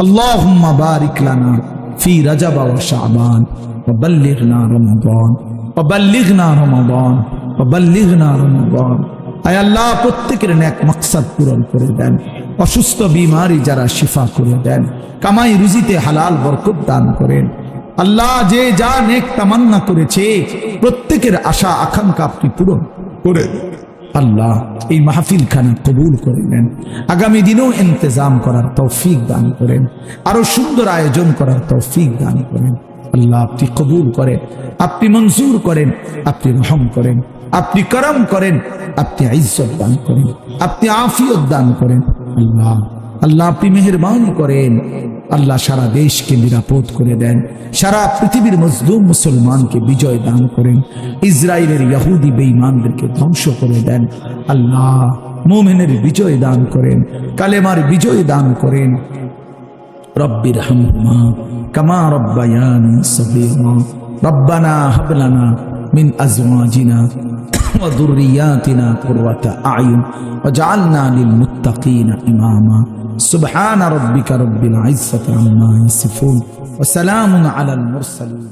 আল্লাহুম্মা বারিক লানা ফি রজব ওয়া শাবান ওয়া বাল্লিগনা রমাদান ওয়া বাল্লিগনা রমাদান ওয়া বাল্লিগনা রমাদান। আয় আল্লাহ প্রত্যেকের নেক মাকসাদ পূরণ করে দেন, অসুস্থ বিমারি যারা শিফা করে দেন, কামাই রুজিতে হালাল বরকত দান করেন। আল্লাহ যে যা নেক তামান্না করেছে প্রত্যেকের আশা আকাঙ্ক্ষা আপনি পূরণ করে দেন। আল্লাহ এই মাহফিল খানা কবুল করে নেন, আগামী দিনেও ইন্তজাম করার তৌফিক দান করেন, আরো সুন্দর আয়োজন করার তৌফিক দান করেন। আল্লাহ আপনি কবুল করেন, আপনি মঞ্জুর করেন, আপনি রহম করেন, আপনি করম করেন, আপনি ইজ্জত দান করেন, আপনি আফিয়ত দান করেন। আল্লাহ আল্লাহ আপনি মেহেরবানি করেন। আল্লাহ সারা দেশকে নিরাপদ করে দেন, সারা পৃথিবীর মজলুম মুসলমানকে বিজয় দান করেন, ইসরায়েলের ইহুদি বেঈমানদেরকে ধ্বংস করে দেন। আল্লাহ মুমিনের বিজয় দান করেন, কালেমার বিজয় দান করেন। রব্বির হামহুমা কামা রব্বায়ানি সগীরা রব্বানা হাব লানা মিন আজওয়াজিনা ওয়া যুররিয়াতিনা কুররাতা আ'য়ুন ওয়াজআলনা লিল মুত্তাকিনা ইমামা। সুবহান রাব্বিকা রাব্বিল ইজ্জাতি আম্মা ইয়াসিফুন ওয়া সালামুন আলাল মুরসালিন।